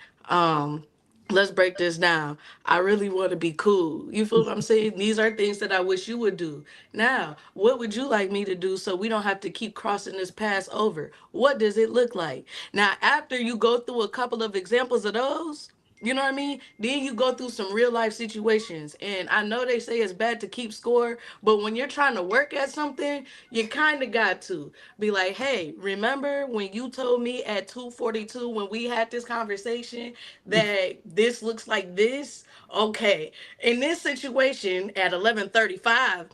Let's break this down. I really want to be cool. You feel what I'm saying? These are things that I wish you would do. Now, what would you like me to do so we don't have to keep crossing this path over? What does it look like? Now, after you go through a couple of examples of those, you know what I mean? Then you go through some real life situations. And I know they say it's bad to keep score, but when you're trying to work at something, you kind of got to be like, hey, remember when you told me at 2:42 when we had this conversation that this looks like this? Okay. In this situation at 11:35,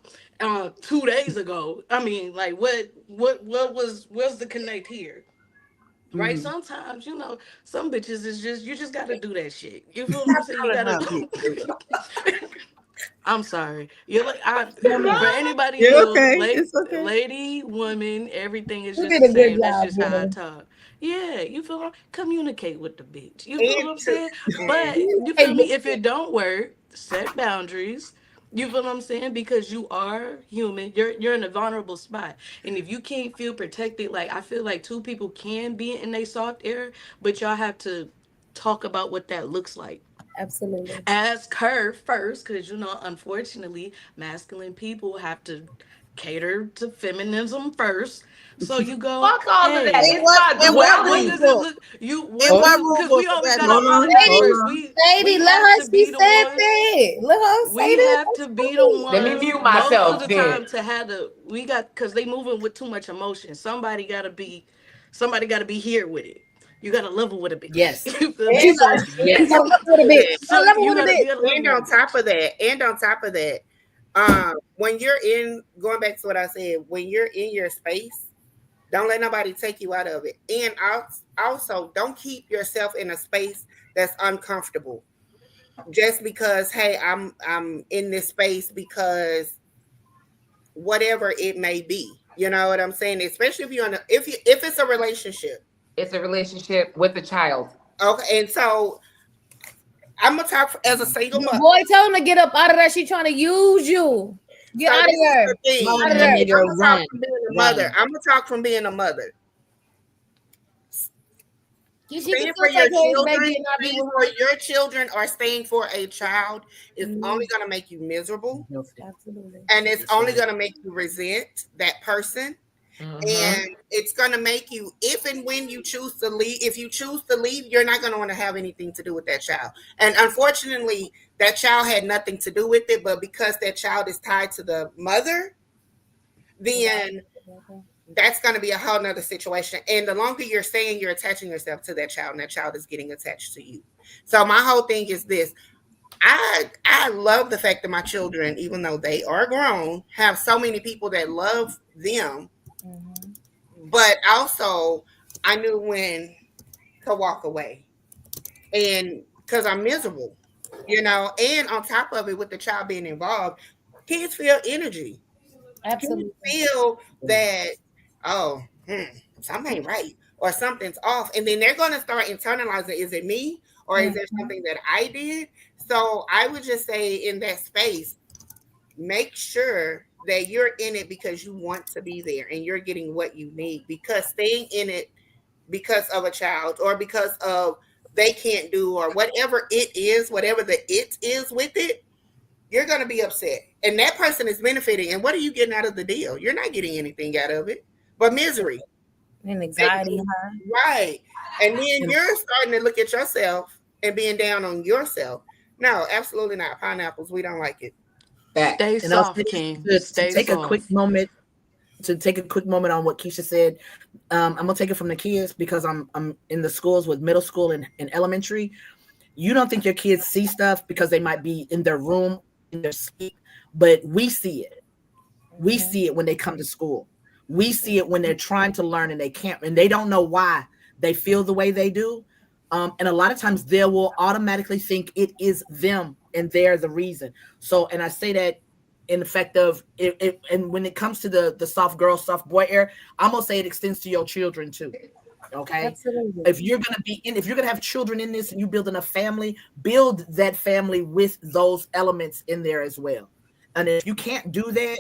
2 days ago, I mean, like what's the connect here? Right? Sometimes, some bitches is just, you just gotta do that shit. You feel what I'm saying? You gotta do. I'm sorry. You're like, for anybody new, Okay. lady, woman, everything is just the same. That's just how I talk. Yeah, you feel, communicate with the bitch. You feel what I'm saying? But you feel me? If it don't work, set boundaries. You feel what I'm saying? Because you are human. You're in a vulnerable spot. And if you can't feel protected, like, I feel like two people can be in a soft area, but y'all have to talk about what that looks like. Absolutely. Ask her first, because unfortunately, masculine people have to cater to feminism first. So you go, fuck all hey, of that. It's not what does it look? Because we always got to honor that first. Baby, let her speak that. Let her say that. We have to be the ones. Let me mute myself. Most of the time to have because they moving with too much emotion. Somebody gotta be here with it. You gotta level with a bitch. Yes. You feel me? Yes. And on top of that, when you're in, going back to what I said, when you're in your space, Don't let nobody take you out of it. And also, don't keep yourself in a space that's uncomfortable. Just because, hey, I'm in this space because whatever it may be. You know what I'm saying? Especially if you're if it's a relationship. It's a relationship with a child. Okay, and so I'm gonna talk as a single mother. Boy, tell him to get up out of that. She trying to use you. Get out of there. Out of there. I'm gonna talk from being a mother. I'm gonna talk from being a mother. Staying for your children, staying for your children, or staying for a child is only gonna make you miserable. Absolutely. And it's only gonna make you resent that person. And it's going to make you, if and when you choose to leave, if you choose to leave, you're not going to want to have anything to do with that child. And unfortunately, that child had nothing to do with it, but because that child is tied to the mother, then that's going to be a whole nother situation. And the longer you're staying, you're attaching yourself to that child, and that child is getting attached to you. So my whole thing is this. I love the fact that my children, even though they are grown, have so many people that love them. But also, I knew when to walk away, and because I'm miserable, and on top of it, with the child being involved, kids feel energy. Absolutely. Kids feel that, something ain't right or something's off, and then they're going to start internalizing, is it me or is there something that I did? So I would just say, in that space, make sure that you're in it because you want to be there and you're getting what you need, because staying in it because of a child or because of they can't do or whatever it is, whatever the it is with it, you're going to be upset. And that person is benefiting. And what are you getting out of the deal? You're not getting anything out of it but misery and anxiety. Right. And then you're starting to look at yourself and being down on yourself. No, absolutely not. Pineapples, we don't like it. Stay soft, King. Take a quick moment on what Keisha said. I'm gonna take it from the kids because I'm in the schools with middle school and elementary. You don't think your kids see stuff because they might be in their room in their sleep, but we see it. We see it when they come to school. We see it when they're trying to learn and they can't, and they don't know why they feel the way they do. And a lot of times they will automatically think it is them and they're the reason. So, and I say that in effect of it, and when it comes to the soft girl, soft boy era, I'm gonna say it extends to your children too. Okay. Absolutely. If you're gonna have children in this and you building a family, build that family with those elements in there as well. And if you can't do that,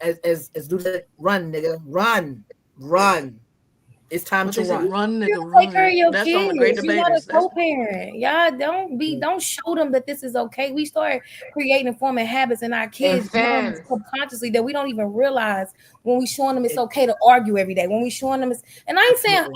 as do that, run, nigga, run. It's time to run. Take care of your kids. You're not a co-parent. Y'all don't show them that this is okay. We start creating and forming habits in our kids subconsciously that we don't even realize when we showing them it's okay to argue every day. When we showing them and I ain't saying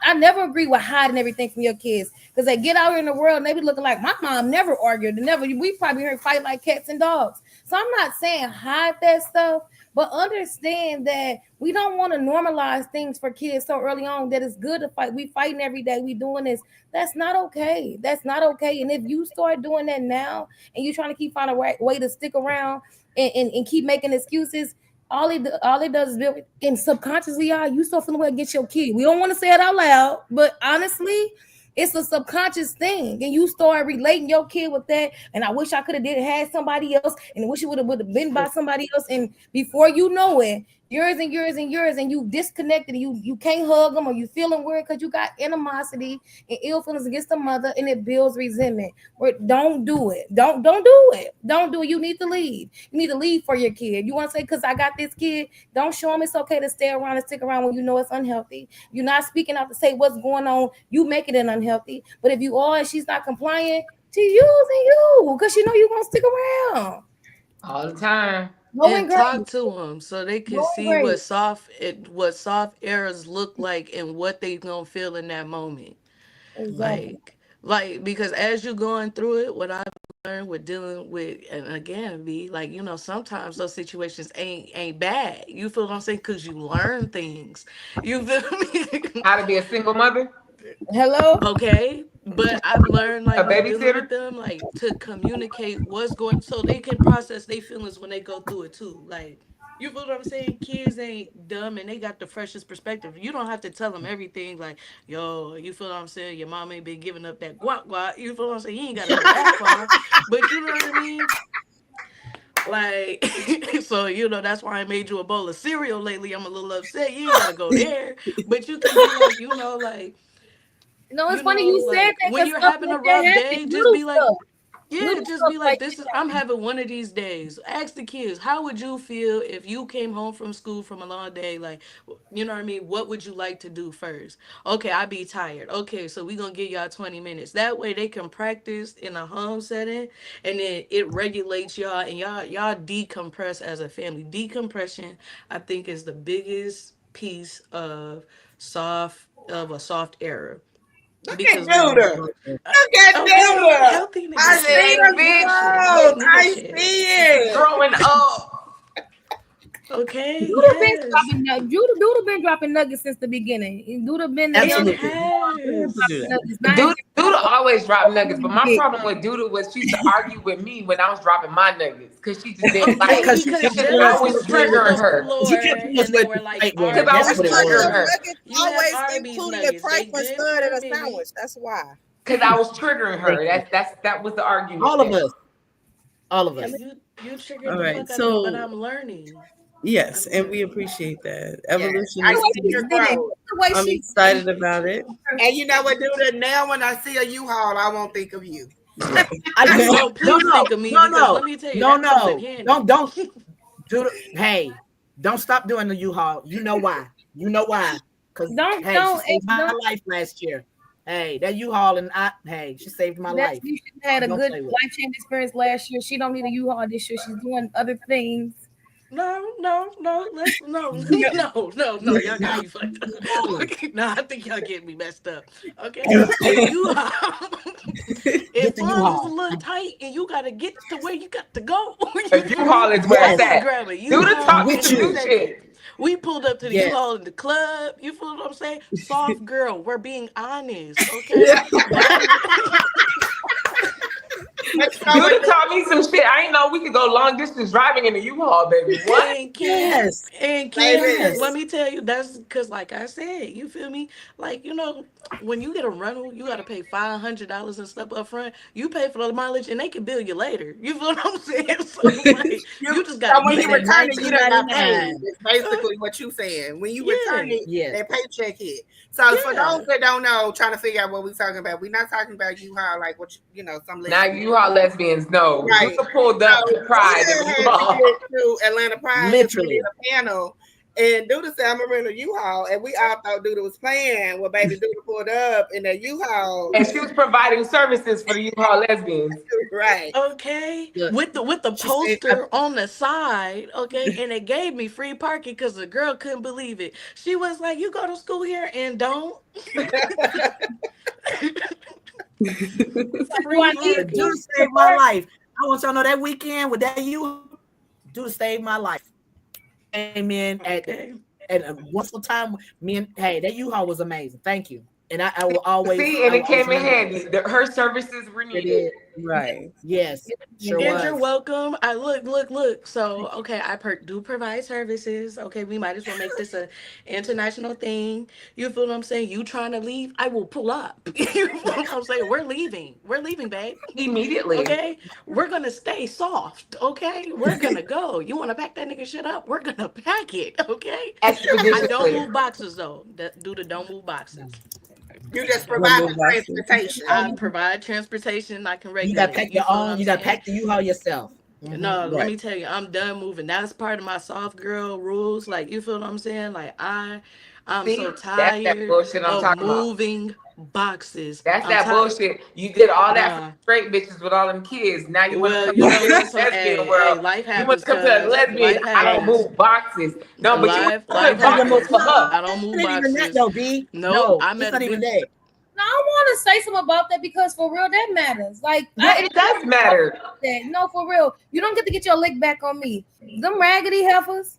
I never agree with hiding everything from your kids, because they get out here in the world and they be looking like my mom never argued. We probably heard fight like cats and dogs. So I'm not saying hide that stuff, but understand that we don't want to normalize things for kids so early on that it's good to fight. We fighting every day. We doing this. That's not okay. That's not okay. And if you start doing that now and you're trying to keep finding a way to stick around and keep making excuses, all it does is build, and subconsciously, you start feeling way against your kid. We don't want to say it out loud, but honestly, it's a subconscious thing, and you start relating your kid with that. And I wish I could have had somebody else, and I wish it would have been by somebody else. And before you know it, yours and you disconnected. You can't hug them, or you feeling weird because you got animosity and ill feelings against the mother, and it builds resentment. Don't do it. Don't do it. Don't do it. You need to leave. You need to leave for your kid. You want to say, because I got this kid, don't show them it's okay to stay around and stick around when you know it's unhealthy. You're not speaking out to say what's going on. You making it unhealthy. But if you are and she's not compliant, to using you, because she know you're going to stick around all the time. And talk to them so they can see what soft errors look like and what they gonna feel in that moment. Exactly. Like because as you're going through it, what I've learned with dealing with, and again, sometimes those situations ain't bad. You feel what I'm saying? Because you learn things. You feel me? How to be a single mother. Hello. Okay. But I've learned a babysitter with them, to communicate what's going, so they can process their feelings when they go through it too. Like, You feel what I'm saying? Kids ain't dumb and they got the freshest perspective. You don't have to tell them everything like, yo, you feel what I'm saying? Your mom ain't been giving up that guac guac. You feel what I'm saying? You ain't got to go that far. But you know what I mean? Like, so, that's why I made you a bowl of cereal lately. I'm a little upset. You ain't got to go there. But you can be like, No, it's funny you said like that when because you're stuff having a like that rough day, happens. just be like, yeah, Little just stuff be like, like this is, that. I'm having one of these days. Ask the kids, how would you feel if you came home from school from a long day? Like, you know what I mean? What would you like to do first? Okay, I be tired. Okay, so we going to give y'all 20 minutes. That way they can practice in a home setting and then it regulates y'all and y'all decompress as a family. Decompression, I think, is the biggest piece of a soft error Look at because when Duda. Look at okay, Duda. healthy nigga I shit, see Yes, the nigga bitch. shit, growth. nigga I shit. see it. Growing up. Okay, Duda been yes, been dropping nuggets since the beginning. Duda been the it youngest. Absolutely. has. Nuggets. Duda always dropped nuggets, but my Yeah. problem with Duda was she used to argue with me when I was dropping my nuggets because she just didn't Okay, like. Because she because kept putting us I jealous with was was the put with on triggering the the her she floor kept putting us and they with were the like fight word. because I That's was what it Because Arby's. triggering was. the her. nuggets You have always Arby's including the nuggets. They crackling good stud for in a a minute. sandwich. That's why. Because I was triggering Thank her. you. That was the argument All of there. us. All of Yeah, us. you triggered All the right. fuck out of me, but So I'm learning. yes, I'm and we learning. appreciate that. Yes, Evolution I is see key. your growth. The way I'm she excited about it. And you know what, Duda? Now when I see a U-Haul, I won't think of you. Right. I just No, no please no think of me no because no let me tell you, no that comes in no. handy. Don't do the, hey, don't stop doing the U-Haul. You know why? You know why? Because hey, she saved my don't life last year. Hey, that U-Haul and hey, she saved my that's life. you should have had a Don't good play with life changing experience last year. She don't need a U-Haul this year. She's doing other things. No. Let's no, it. no. Y'all got me fucked up. Hollers. Okay, no, I think y'all getting me messed up. Okay, the U Get if the funds is a U-Haul. little tight and you gotta get to where you got to go, A you feel me? U-Haul is where it's Yes, Always at. grab a Duda U-Haul taught me with in to a do you. second. shit. We pulled up to the Yes. U-Haul in the club. You feel what I'm saying? Soft girl, we're being honest, okay? Y'all. But you know what, Duda taught me some shit. I ain't know we could go long distance driving in a U-Haul, baby. What? And Yes. Kim, baby? let Yes. me tell you, that's because, like I said, you feel me? Like, when you get a rental, you got to pay $500 and stuff up front. You pay for the mileage, and they can bill you later. You feel what I'm saying? So, like, You you just got so to when Get you get that it. return it, you done got paid. 19.99. It's basically what you saying. When you return Yeah, it, Yes. that paycheck hit. So for those yeah. that don't know, trying to figure out what we talking about, we're not talking about U-Haul like what some Not lesbians. U-Haul lesbians, no. Right. Duda pulled up So to Pride in Duda a had to U-Haul. get to Atlanta Pride because we did Literally. a panel. And Duda said, I'm going to rent a U-Haul. And we all thought Duda was playing. Well, baby, Duda pulled up in that U-Haul. And she was providing services for the U-Haul lesbians. Right. Okay, Look, with the she said, I, poster on the side, okay, and it gave me free parking because the girl couldn't believe it. She was like, "You go to school here and don't Do I free need the dude parking." saved my life. I want y'all to know that weekend with that dude saved my life. Came in Okay. at a wonderful time. Me and hey, that U-Haul was amazing. Thank you. And See, and I will it always came in remember handy. Her services were it needed. is. Right. Yes, sure And you're was. welcome. I look. So, okay, do provide services. Okay, we might as well make this a international thing. You feel what I'm saying? You trying to leave? I will pull up. You feel what I'm saying? We're leaving. We're leaving, babe. Immediately. Okay, we're gonna stay soft. Okay, we're gonna go. You want to pack that nigga shit up? We're gonna pack it. Okay. I don't Expeditiously. move boxes though. Do the don't move boxes. You just Don't provide move the boxes. I transportation. provide transportation. I can You gotta regulate. pack You your feel what own. I'm You gotta saying? pack the U-Haul yourself. No, let Right. me tell you, I'm done moving. That's part of my soft girl rules. Like, you feel what I'm saying? Like, I'm See, so that's that tired bullshit I'm of talking about. moving boxes. That's I'm that tired. bullshit. You did all that for Nah. straight bitches with all them kids. Now you want to Well, come you to know the what? lesbian world. Life You want happens, to come to the cuz lesbian. life I don't happens. move boxes. No, but you want to Life put Not even boxes happens. for her. I don't move Not even that boxes. though, B. Nope. No, I it's met a not even bitch. that. No, I want to say something about that because for real, that matters. Like, Yeah, it does matter. that. No, for real, you don't get to get your lick back on me. Them raggedy heifers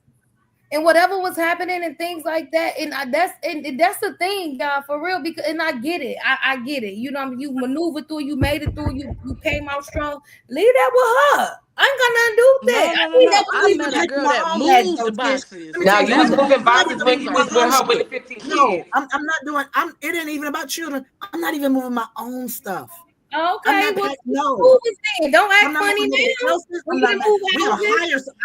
and whatever was happening and things like that, and that's the thing, y'all, for real. Because and I get it, I get it. You know, you maneuvered through, you made it through, you came out strong. Leave that with her. I ain't got nothing to do with that. No. I met a girl that moved boxes. Now you was moving boxes when you was with her with the 15 kids. No, I'm not doing. It ain't even about children. I'm not even moving my own stuff. Okay, well, no. Don't act funny now.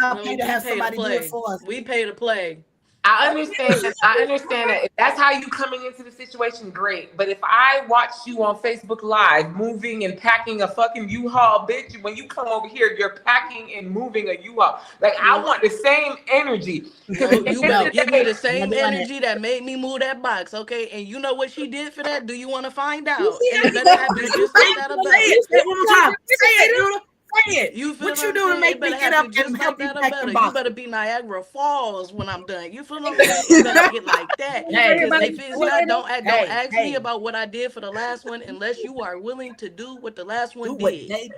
I'll pay to have somebody do it for us. We pay to play. I understand that. If that's how you coming into the situation, great. But if I watch you on Facebook Live moving and packing a fucking U-Haul, bitch, when you come over here, you're packing and moving a U-Haul. Like, I want the same energy. You better give me the same energy that made me move that box, okay? And you know what she did for that? Do you want to find out? And it better have been just like that about it. Say it one more time. Say it, Duda. Say it. You feel what you do to make me get up and help you pack the box? You better be Niagara Falls when I'm done. You feel what I'm saying? You better get like that. If it's not, don't ask me about what I did for the last one unless you are willing to do what the last one did.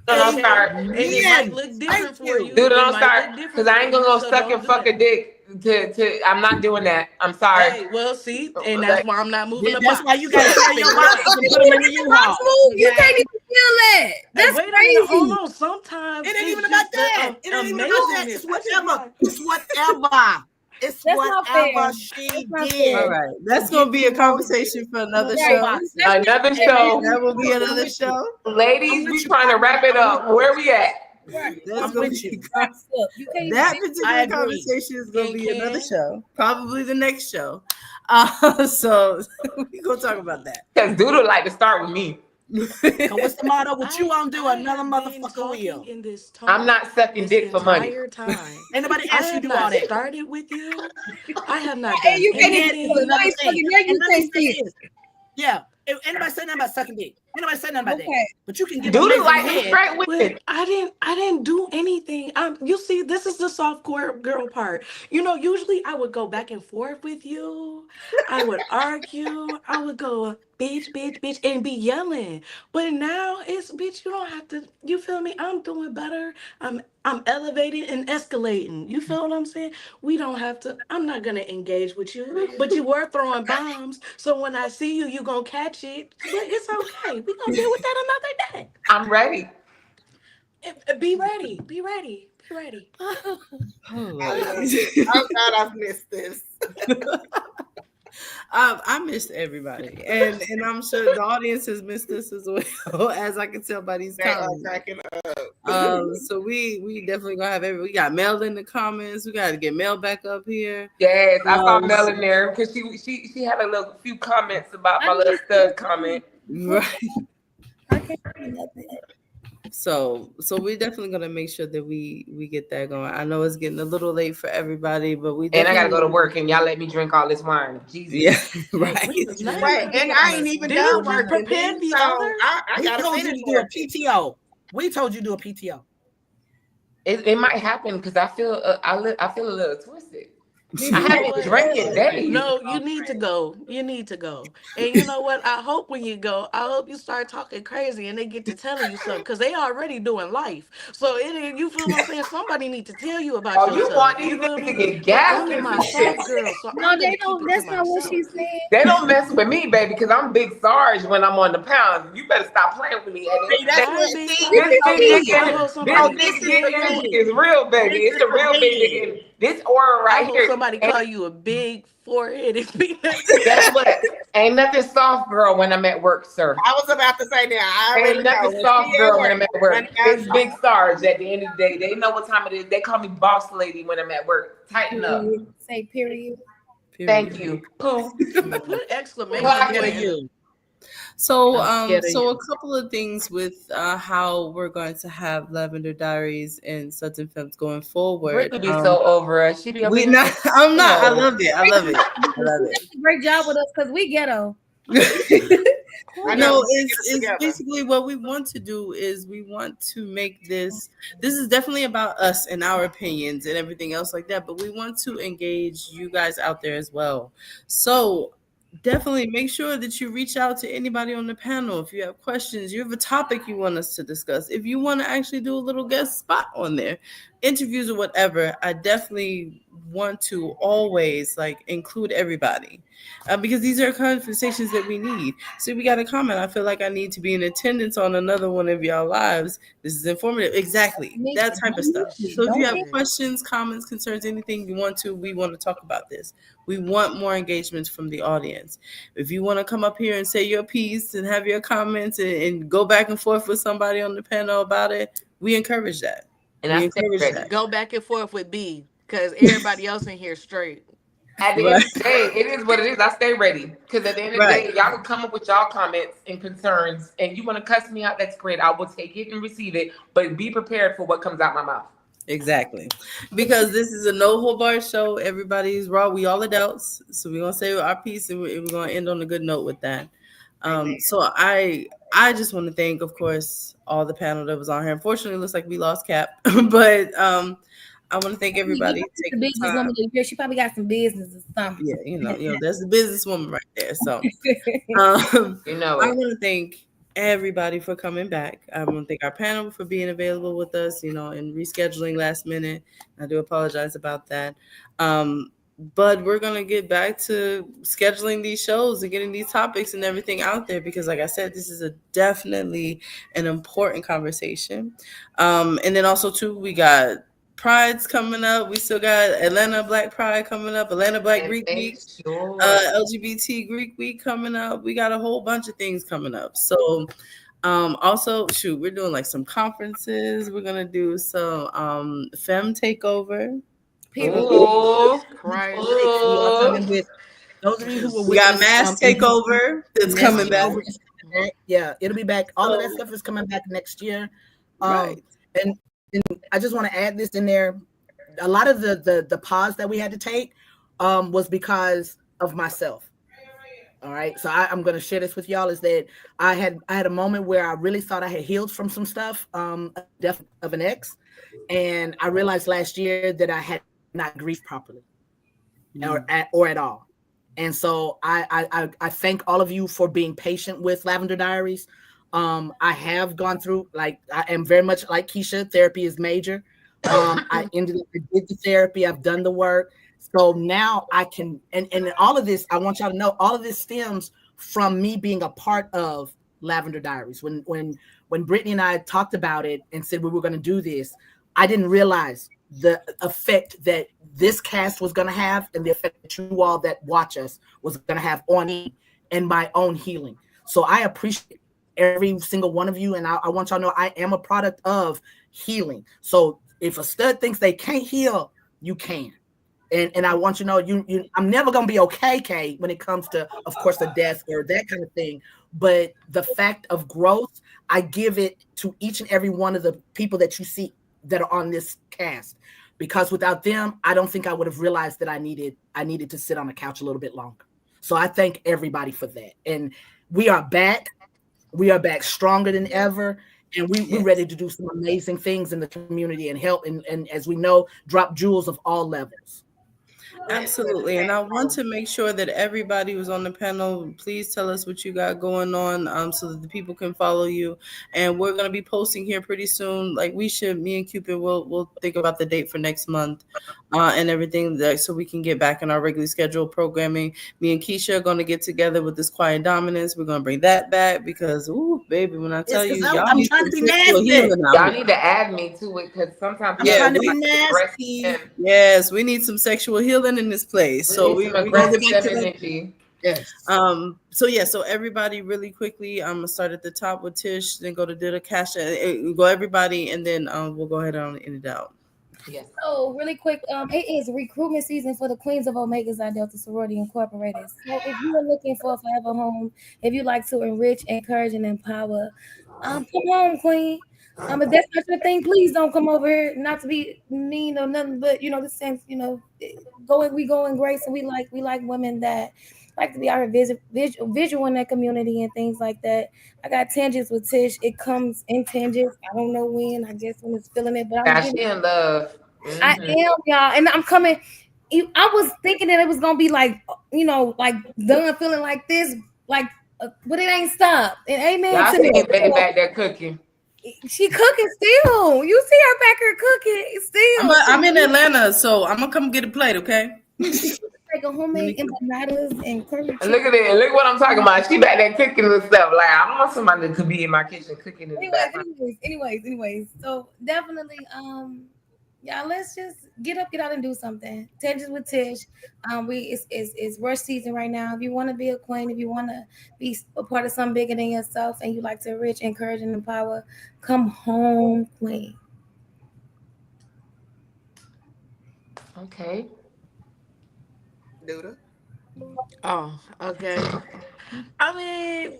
Don't start. And it might look different for you. Dude, don't start. Because I ain't gonna go suck and fuck a dick. I'm not doing that. I'm sorry. Hey, well, see, and that's why I'm not moving the box. That's why you gotta tell your box and put them in the U-Haul. You can't even feel that. That's crazy. Hold on. Sometimes it ain't even about that. It ain't even about that. It's whatever. It's whatever. It's whatever she did. All right. That's going to be a conversation for another show. Another show. That will be another show. Ladies, we trying to wrap it up. Where we at? That particular conversation is going to be another show. Probably the next show. So we're going to talk about that. Because Doodle like to start with me. What's the motto? What you won't do, another motherfucker will. I'm not sucking dick for money. Anybody ask you to do all that? Started with you. I have not done anything. Yeah. If anybody say nothing about sucking dick. Anybody say nothing about that. But you can get Doodle like him straight with it. I didn't do anything. You see, this is the soft core girl part. You know, usually I would go back and forth with you. I would argue. I would go bitch, and be yelling. But now it's bitch, you don't have to, you feel me? I'm doing better. I'm elevating and escalating. You feel what I'm saying? We don't have to, I'm not gonna engage with you, but you were throwing bombs. So when I see you, you're gonna catch it. But it's okay. We're gonna deal with that another day. I'm ready. Be ready. Oh God, I've missed this. I missed everybody, and I'm sure the audience has missed this as well, as I can tell by these comments. So we definitely gonna have we got Mel in the comments. We got to get Mel back up here. Yes, I saw Mel in there because she had a few comments about my little stud comment. Right. I can't see nothing. So we're definitely gonna make sure that we get that going. I know it's getting a little late for everybody, but and I gotta go to work, and y'all let me drink all this wine. Jesus, yeah, right. And I ain't even done working. So I gotta told you to do a PTO. We told you to do a PTO. It might happen because I feel I feel a little twisted. I haven't drank it days. No, you need to go. And you know what? I hope when you go, I hope you start talking crazy and they get to telling you something because they already doing life. So you feel what I'm saying? Somebody need to tell you about yourself. You want these niggas to get gassed? No, they don't. That's not what she said. They don't mess with me, baby, because I'm Big Sarge when I'm on the pounds. You better stop playing with me. This is real, baby. It's a real big nigga. This aura right here. Somebody call you a big forehead and peanut. That's what. Ain't nothing soft, girl, when I'm at work, sir. I was about to say that. Ain't nothing soft, girl, when I'm at work. It's Big Sarge at the end of the day. They know what time it is. They call me boss lady when I'm at work. Tighten up. Say period. Thank you. Put exclamation. So a couple of things with how we're going to have Lavender Diaries and Sutton Femmes going forward. Brittany be so over us. She be I'm not. I love it. Great job with us because we ghetto. I know it's basically what we want to do is we want to make this is definitely about us and our opinions and everything else like that, but we want to engage you guys out there as well. So definitely make sure that you reach out to anybody on the panel. If you have questions, you have a topic you want us to discuss, if you want to actually do a little guest spot on there, interviews or whatever, I definitely want to always like include everybody, because these are conversations that we need. So we got a comment. I feel like I need to be in attendance on another one of y'all lives. This is informative. Exactly. That type of stuff. So if you have questions, comments, concerns, anything you want to, we want to talk about this. We want more engagements from the audience. If you want to come up here and say your piece and have your comments and go back and forth with somebody on the panel about it, we encourage that. And We I stay encourage ready. that. Go back and forth with B, because everybody else in here straight. At the end of the day, it is what it is. I stay ready. Because at the end of the Right. day, y'all can come up with y'all comments and concerns, and you want to cuss me out, that's great. I will take it and receive it, but be prepared for what comes out my mouth. Exactly. Because this is a no hold bar show. Everybody's raw. We all adults. So we're going to say our piece, and we're going to end on a good note with that. So I just want to thank, of course, all the panel that was on here. Unfortunately, it looks like we lost Cap, but I want to thank everybody. The business woman, she probably got some business or something. Yeah, you know, that's the businesswoman right there. So, you know, I want to thank everybody for coming back. I want to thank our panel for being available with us, you know, and rescheduling last minute. I do apologize about that. But we're going to get back to scheduling these shows and getting these topics and everything out there, because like I said, this is definitely an important conversation. And then also too, we got Pride's coming up. We still got Atlanta Black Pride coming up, Atlanta Black Greek Week, LGBT Greek Week coming up. We got a whole bunch of things coming up. So also, we're doing like some conferences. We're gonna do some Femme takeover. Ooh, Christ. We are coming with those of you who were with We got us, Mass Takeover that's coming back. Yeah, it'll be back. All of that stuff is coming back next year. Right. And I just want to add this in there. A lot of the pause that we had to take was because of myself. All right. So I'm going to share this with y'all, is that I had a moment where I really thought I had healed from some stuff, death of an ex. And I realized last year that I had not grieved properly or at all. And so I thank all of you for being patient with Lavender Diaries. I have gone through, like, I am very much like Keisha. Therapy is major. I did the therapy. I've done the work. So now I can, and all of this, I want y'all to know, all of this stems from me being a part of Lavender Diaries. When Brittany and I talked about it and said we were going to do this, I didn't realize the effect that this cast was going to have, and the effect that you all that watch us was going to have on me and my own healing. So I appreciate every single one of you, and I want y'all to know I am a product of healing. So if a stud thinks they can't heal, you can. And I want you to know, you I'm never gonna be okay, Kay, when it comes to, of course, the death or that kind of thing. But the fact of growth, I give it to each and every one of the people that you see that are on this cast, because without them, I don't think I would have realized that I needed to sit on the couch a little bit longer. So I thank everybody for that. And we are back. We are back stronger than ever. And we're ready to do some amazing things in the community and help, and as we know, drop jewels of all levels. Absolutely. And I want to make sure that everybody who's on the panel, please tell us what you got going on, so that the people can follow you. And we're going to be posting here pretty soon. Like me and Cupid we'll think about the date for next month and everything, so we can get back in our regularly scheduled programming. Me and Keisha are going to get together with this Quiet Dominance. We're going to bring that back because, ooh, baby, when I tell you, y'all need trying to be y'all need to add me to it, because sometimes I'm trying to be nasty. Yes, we need some sexual healing in this place. So we get back to energy. Yes. So everybody, really quickly, I'm gonna start at the top with Tish, then go to Dita, Kasha, go everybody, and then we'll go ahead and end it out. Yes. So really quick, it is recruitment season for the Queens of Omega Xi Delta Sorority Incorporated. So if you are looking for a forever home, if you like to enrich, encourage, and empower, come home, Queen. If that's not your thing, please don't come over here. Not to be mean or nothing, but the sense, we go in grace, and we like women that like to be our visual in that community and things like that. I got tangents with Tish. It comes in tangents. I don't know when. I guess when it's feeling it, but I'm in love. Mm-hmm. I am, y'all, and I'm coming. I was thinking that it was gonna be like, like done feeling like this, like, but it ain't stopped. And amen. Y'all see me back there cooking. She cooking still. You see her back here cooking still. I'm in Atlanta, so I'm gonna come get a plate, okay? Like a homemade empanadas and curry chicken. Look at it. Look what I'm talking about. She back there cooking and stuff. Like, I don't want somebody that could be in my kitchen cooking in the background. Anyways. So definitely, yeah, let's just get up, get out, and do something. Tangents with Tish. It's rush season right now. If you want to be a queen, if you want to be a part of something bigger than yourself, and you like to enrich, encourage, and empower, come home, queen. Okay. Duda. Oh, okay. I mean,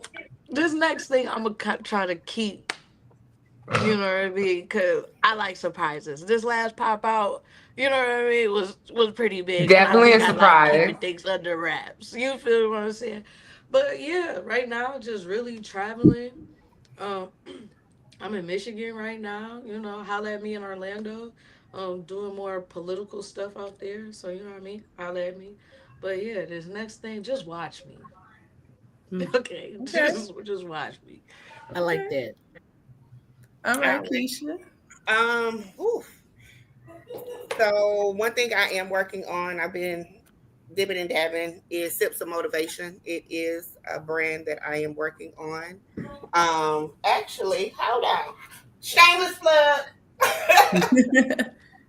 this next thing I'm gonna try to keep. You know what I mean? Because I like surprises. This last pop out, you know what I mean, was pretty big, and I Definitely think a I like surprise. keeping things under wraps. You feel what I'm saying? But yeah, right now just really traveling. Um, I'm in Michigan right now. You know, holla at me in Orlando. Doing more political stuff out there. So you know what I mean? Holla at me. But yeah, this next thing, just watch me. Okay, Okay. just watch me. I like that. All All right, right. Keisha. Oof. So one thing I am working on, I've been dipping and dabbing, is Sips of Motivation. It is a brand that I am working on. Actually, hold on. Shameless plug.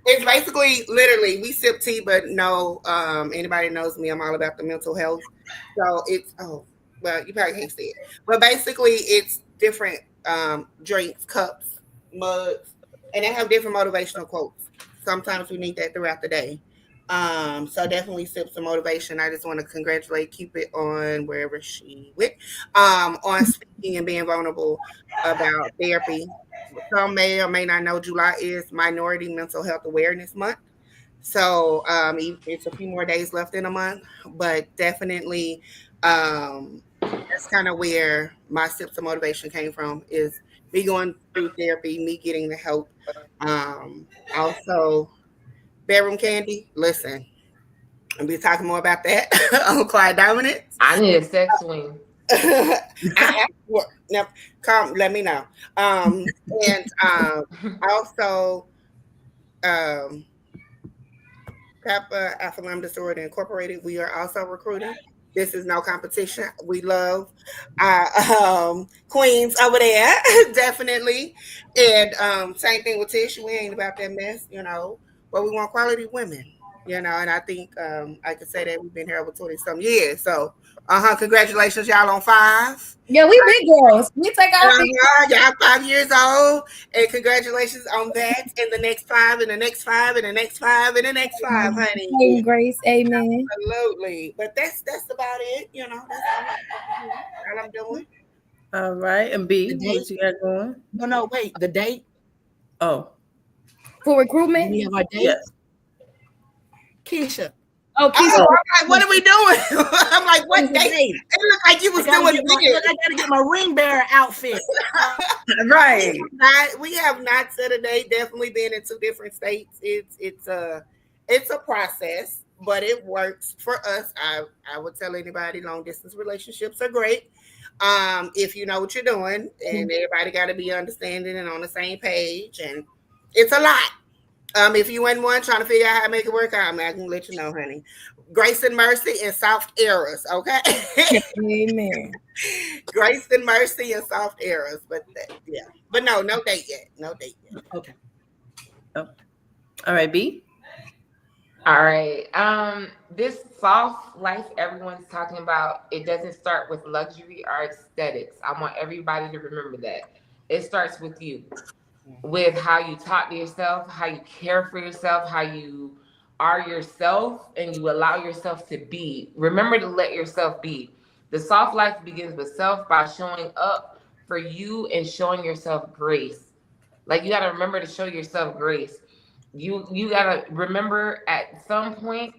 It's basically literally we sip tea, but no, anybody knows me, I'm all about the mental health. So it's well, you probably can't see it. But basically it's different drinks, cups, mugs, and they have different motivational quotes. Sometimes we need that throughout the day. So definitely sips of motivation. I just want to congratulate Cupid on wherever she went. On speaking and being vulnerable about therapy. Some may or may not know July is Minority Mental Health Awareness Month. So it's a few more days left in a month, but definitely that's kind of where my Sips of Motivation came from, is me going through therapy, me getting the help. Also, bedroom candy. Listen, I'll be talking more about that on Quiet Dominance. I need a sex swing. I have to, now, come, let me know. And also, um, Kappa Alpha Lambda Sorority Incorporated, we are also recruiting. This is no competition. We love our queens over there, definitely. And same thing with Tish. We ain't about that mess, but we want quality women, and I think I could say that we've been here over 20 some years. So, congratulations, y'all, on 5. Yeah, we big girls. We take our big. Y'all 5 years old, and congratulations on that. And the next 5, and the next 5, and the next 5, and the next 5, honey. Amen, grace, amen. Absolutely. But that's about it. That's all I'm doing. All right, and B, The what date? you got going? No, wait. The date? Oh, For recruitment. We have our date. yes. Keisha. Oh, Keisha. I'm like, what are we doing? I'm like, what date? It looked like you was doing it. I gotta get my ring bearer outfit. Right. We have not set a date. Definitely been in 2 different states. It's a process, but it works for us. I would tell anybody long distance relationships are great. If you know what you're doing, and everybody got to be understanding and on the same page, and it's a lot. If you in one trying to figure out how to make it work out, I can let you know, honey. Grace and mercy and soft errors, okay? Amen. Grace and mercy and soft errors, but yeah. But no date yet. No date yet. Okay. Oh. All right, B. All right. This soft life everyone's talking about, it doesn't start with luxury or aesthetics. I want everybody to remember that. It starts with you, with how you talk to yourself, how you care for yourself, how you are yourself, and you allow yourself to be. Remember to let yourself be. The soft life begins with self by showing up for you and showing yourself grace. Like, you got to remember to show yourself grace. You got to remember at some point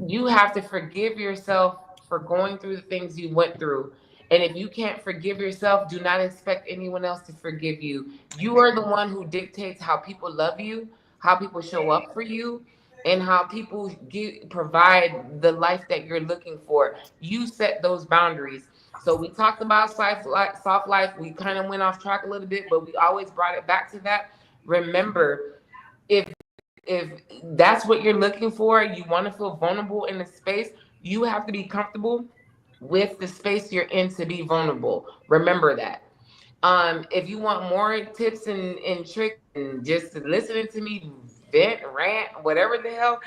you have to forgive yourself for going through the things you went through. And if you can't forgive yourself, do not expect anyone else to forgive you. You are the one who dictates how people love you, how people show up for you, and how people provide the life that you're looking for. You set those boundaries. So we talked about soft life. We kind of went off track a little bit, but we always brought it back to that. Remember, if that's what you're looking for, you want to feel vulnerable in the space, you have to be comfortable with the space you're in to be vulnerable. Remember that. If you want more tips and tricks and just listening to me vent, rant, whatever the hell,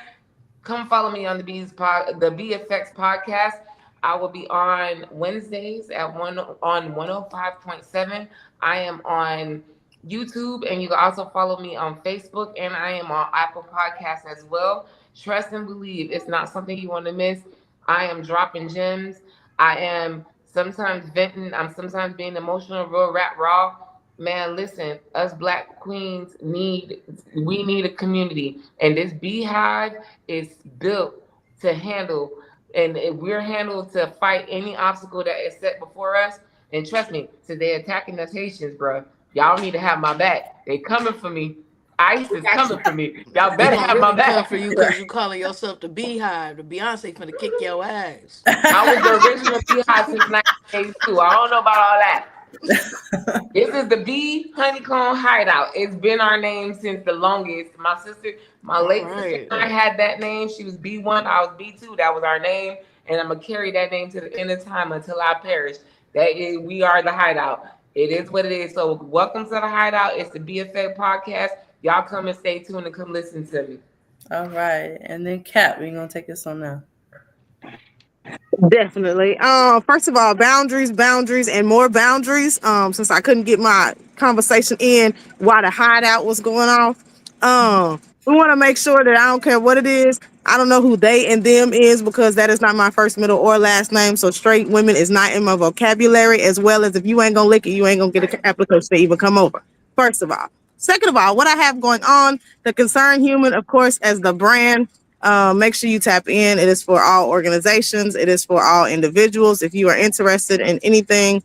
come follow me on the BFX podcast. I will be on Wednesdays at 105.7. I am on YouTube, and you can also follow me on Facebook, and I am on Apple Podcasts as well. Trust and believe, it's not something you want to miss. I am dropping gems. I am sometimes venting. I'm sometimes being emotional, real rap raw. Man, listen, us Black queens need a community, and this beehive is built to handle, and we're handled to fight any obstacle that is set before us. And trust me, so they attacking us Haitians, bro. Y'all need to have my back. They coming for me. ICE is coming for me. Y'all better have my back. Come for you because you calling yourself the Beehive. The Beyonce finna kick your ass. I was the original Beehive since 1982. I don't know about all that. This is the Bee Honeycomb Hideout. It's been our name since the longest. My sister, my late sister, I had that name. She was B1, I was B2. That was our name, and I'm gonna carry that name to the end of time until I perish. We are the Hideout. It is what it is. So welcome to the Hideout. It's the BFF podcast. Y'all come and stay tuned and come listen to me. All right, and then Kat, we're gonna take this on now. Definitely. First of all, boundaries, and more boundaries. Since I couldn't get my conversation in while the hideout was going off. We want to make sure that I don't care what it is. I don't know who they and them is because that is not my first, middle, or last name. So straight women is not in my vocabulary, as well as if you ain't gonna lick it, you ain't gonna get an application to even come over. First of all. Second of all, what I have going on, the Concerned Human, of course, as the brand. Make sure you tap in. It is for all organizations. It is for all individuals. If you are interested in anything,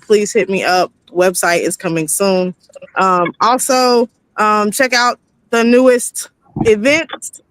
please hit me up. Website is coming soon. Also, check out the newest events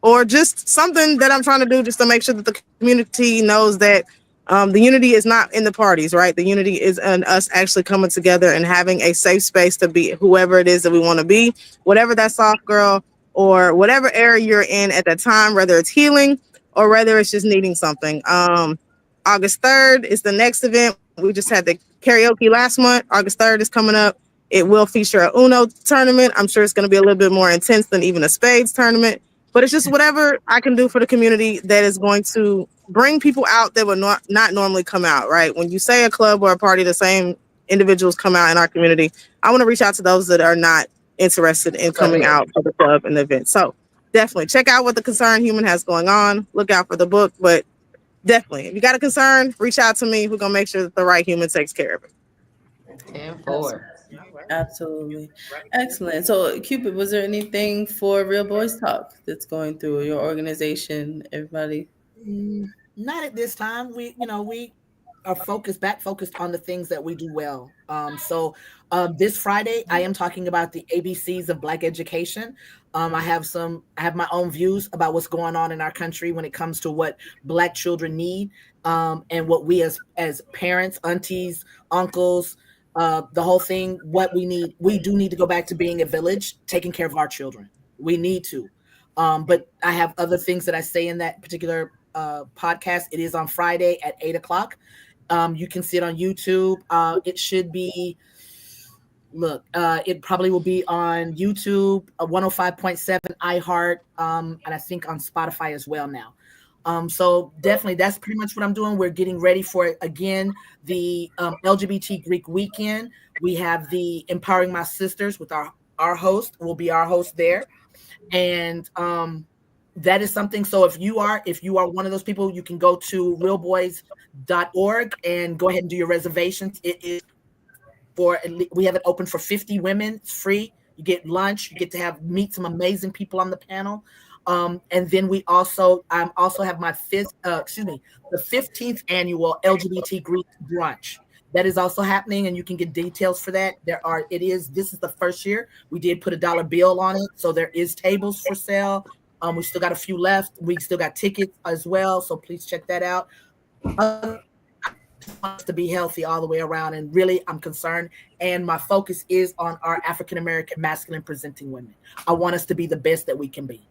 or just something that I'm trying to do just to make sure that the community knows that the unity is not in the parties, right? The unity is in us actually coming together and having a safe space to be whoever it is that we want to be, whatever that soft girl or whatever area you're in at that time, whether it's healing or whether it's just needing something. August 3rd is the next event. We just had the karaoke last month. August 3rd is coming up. It will feature a Uno tournament. I'm sure it's going to be a little bit more intense than even a spades tournament, but it's just whatever I can do for the community that is going to bring people out that would not normally come out, right? When you say a club or a party, the same individuals come out in our community. I want to reach out to those that are not interested in coming out for the club and the event. So definitely check out what the Concerned Human has going on. Look out for the book, but definitely, if you got a concern, reach out to me. We're going to make sure that the right human takes care of it. 10-4. Absolutely. Excellent. So Cupid, was there anything for Real Boys Talk that's going through your organization, everybody? Not at this time. We are focused on the things that we do well. So this Friday, I am talking about the ABCs of Black education. I have my own views about what's going on in our country when it comes to what Black children need, and what we as parents, aunties, uncles, the whole thing, what we need. We do need to go back to being a village, taking care of our children. We need to. But I have other things that I say in that particular podcast. It is on Friday at 8:00. You can see it on YouTube. It should be, it probably will be on YouTube, 105.7 iHeart, and I think on Spotify as well now. So definitely that's pretty much what I'm doing. We're getting ready for, again, the LGBT Greek weekend. We have the Empowering My Sisters with our host, will be our host there. And that is something. So if you are one of those people, you can go to realboys.org and go ahead and do your reservations. It is we have it open for 50 women. It's free. You get lunch. You get to meet some amazing people on the panel. And then I also have my the 15th annual LGBT Greek brunch. That is also happening, and you can get details for that. This is the first year. We did put a dollar bill on it, so there is tables for sale. We still got a few left. We still got tickets as well, so please check that out. want us to be healthy all the way around. And really, I'm concerned. And my focus is on our African American masculine presenting women. I want us to be the best that we can be.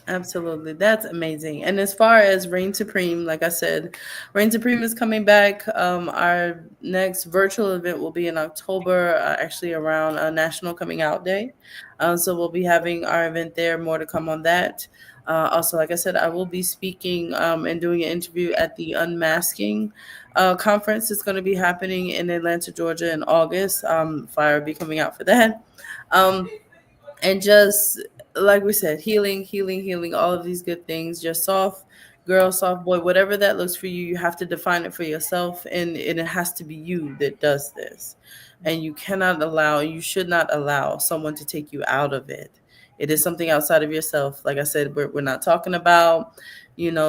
Absolutely. That's amazing. And as far as Reign Supreme, like I said, Reign Supreme is coming back. Our next virtual event will be in October, actually around National Coming Out Day. So we'll be having our event there. More to come on that. Also, like I said, I will be speaking and doing an interview at the Unmasking conference. It's going to be happening in Atlanta, Georgia in August. Flyer will be coming out for that. And just like we said, healing, healing, healing, all of these good things. Just soft girl, soft boy, whatever that looks for you, you have to define it for yourself, and it has to be you that does this. And you cannot allow, you should not allow someone to take you out of it. It is something outside of yourself. Like I said, we're not talking about,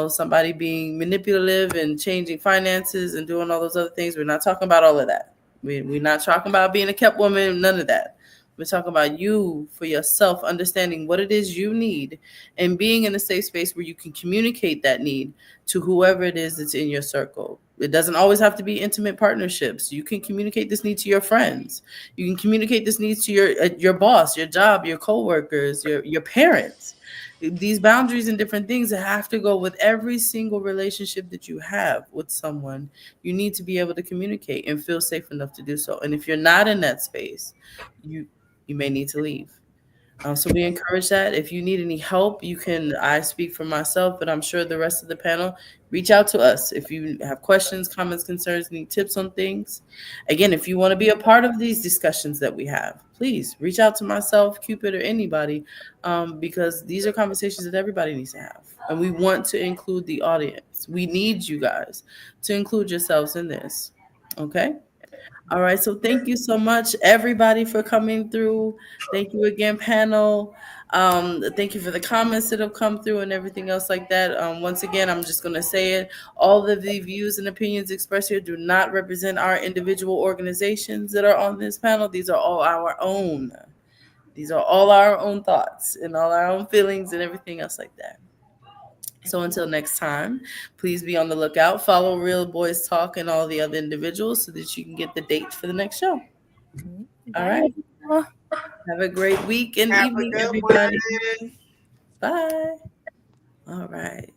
somebody being manipulative and changing finances and doing all those other things. We're not talking about all of that. We're not talking about being a kept woman, none of that. We're talking about you for yourself, understanding what it is you need and being in a safe space where you can communicate that need to whoever it is that's in your circle. It doesn't always have to be intimate partnerships. You can communicate this need to your friends. You can communicate this need to your boss, your job, your coworkers, your parents. These boundaries and different things that have to go with every single relationship that you have with someone. You need to be able to communicate and feel safe enough to do so. And if you're not in that space, you may need to leave. So we encourage that. If you need any help, I speak for myself, but I'm sure the rest of the panel, reach out to us. If you have questions, comments, concerns, need tips on things. Again, if you want to be a part of these discussions that we have, please reach out to myself, Cupid, or anybody, because these are conversations that everybody needs to have. And we want to include the audience. We need you guys to include yourselves in this. Okay? All right, so thank you so much, everybody, for coming through. Thank you again, panel. Thank you for the comments that have come through and everything else like that. Once again, I'm just going to say it. All of the views and opinions expressed here do not represent our individual organizations that are on this panel. These are all our own. These are all our own thoughts and all our own feelings and everything else like that. So until next time, please be on the lookout. Follow Real Boys Talk and all the other individuals so that you can get the dates for the next show. All right. Have a great week and Have a evening, good everybody. one. Bye. All right.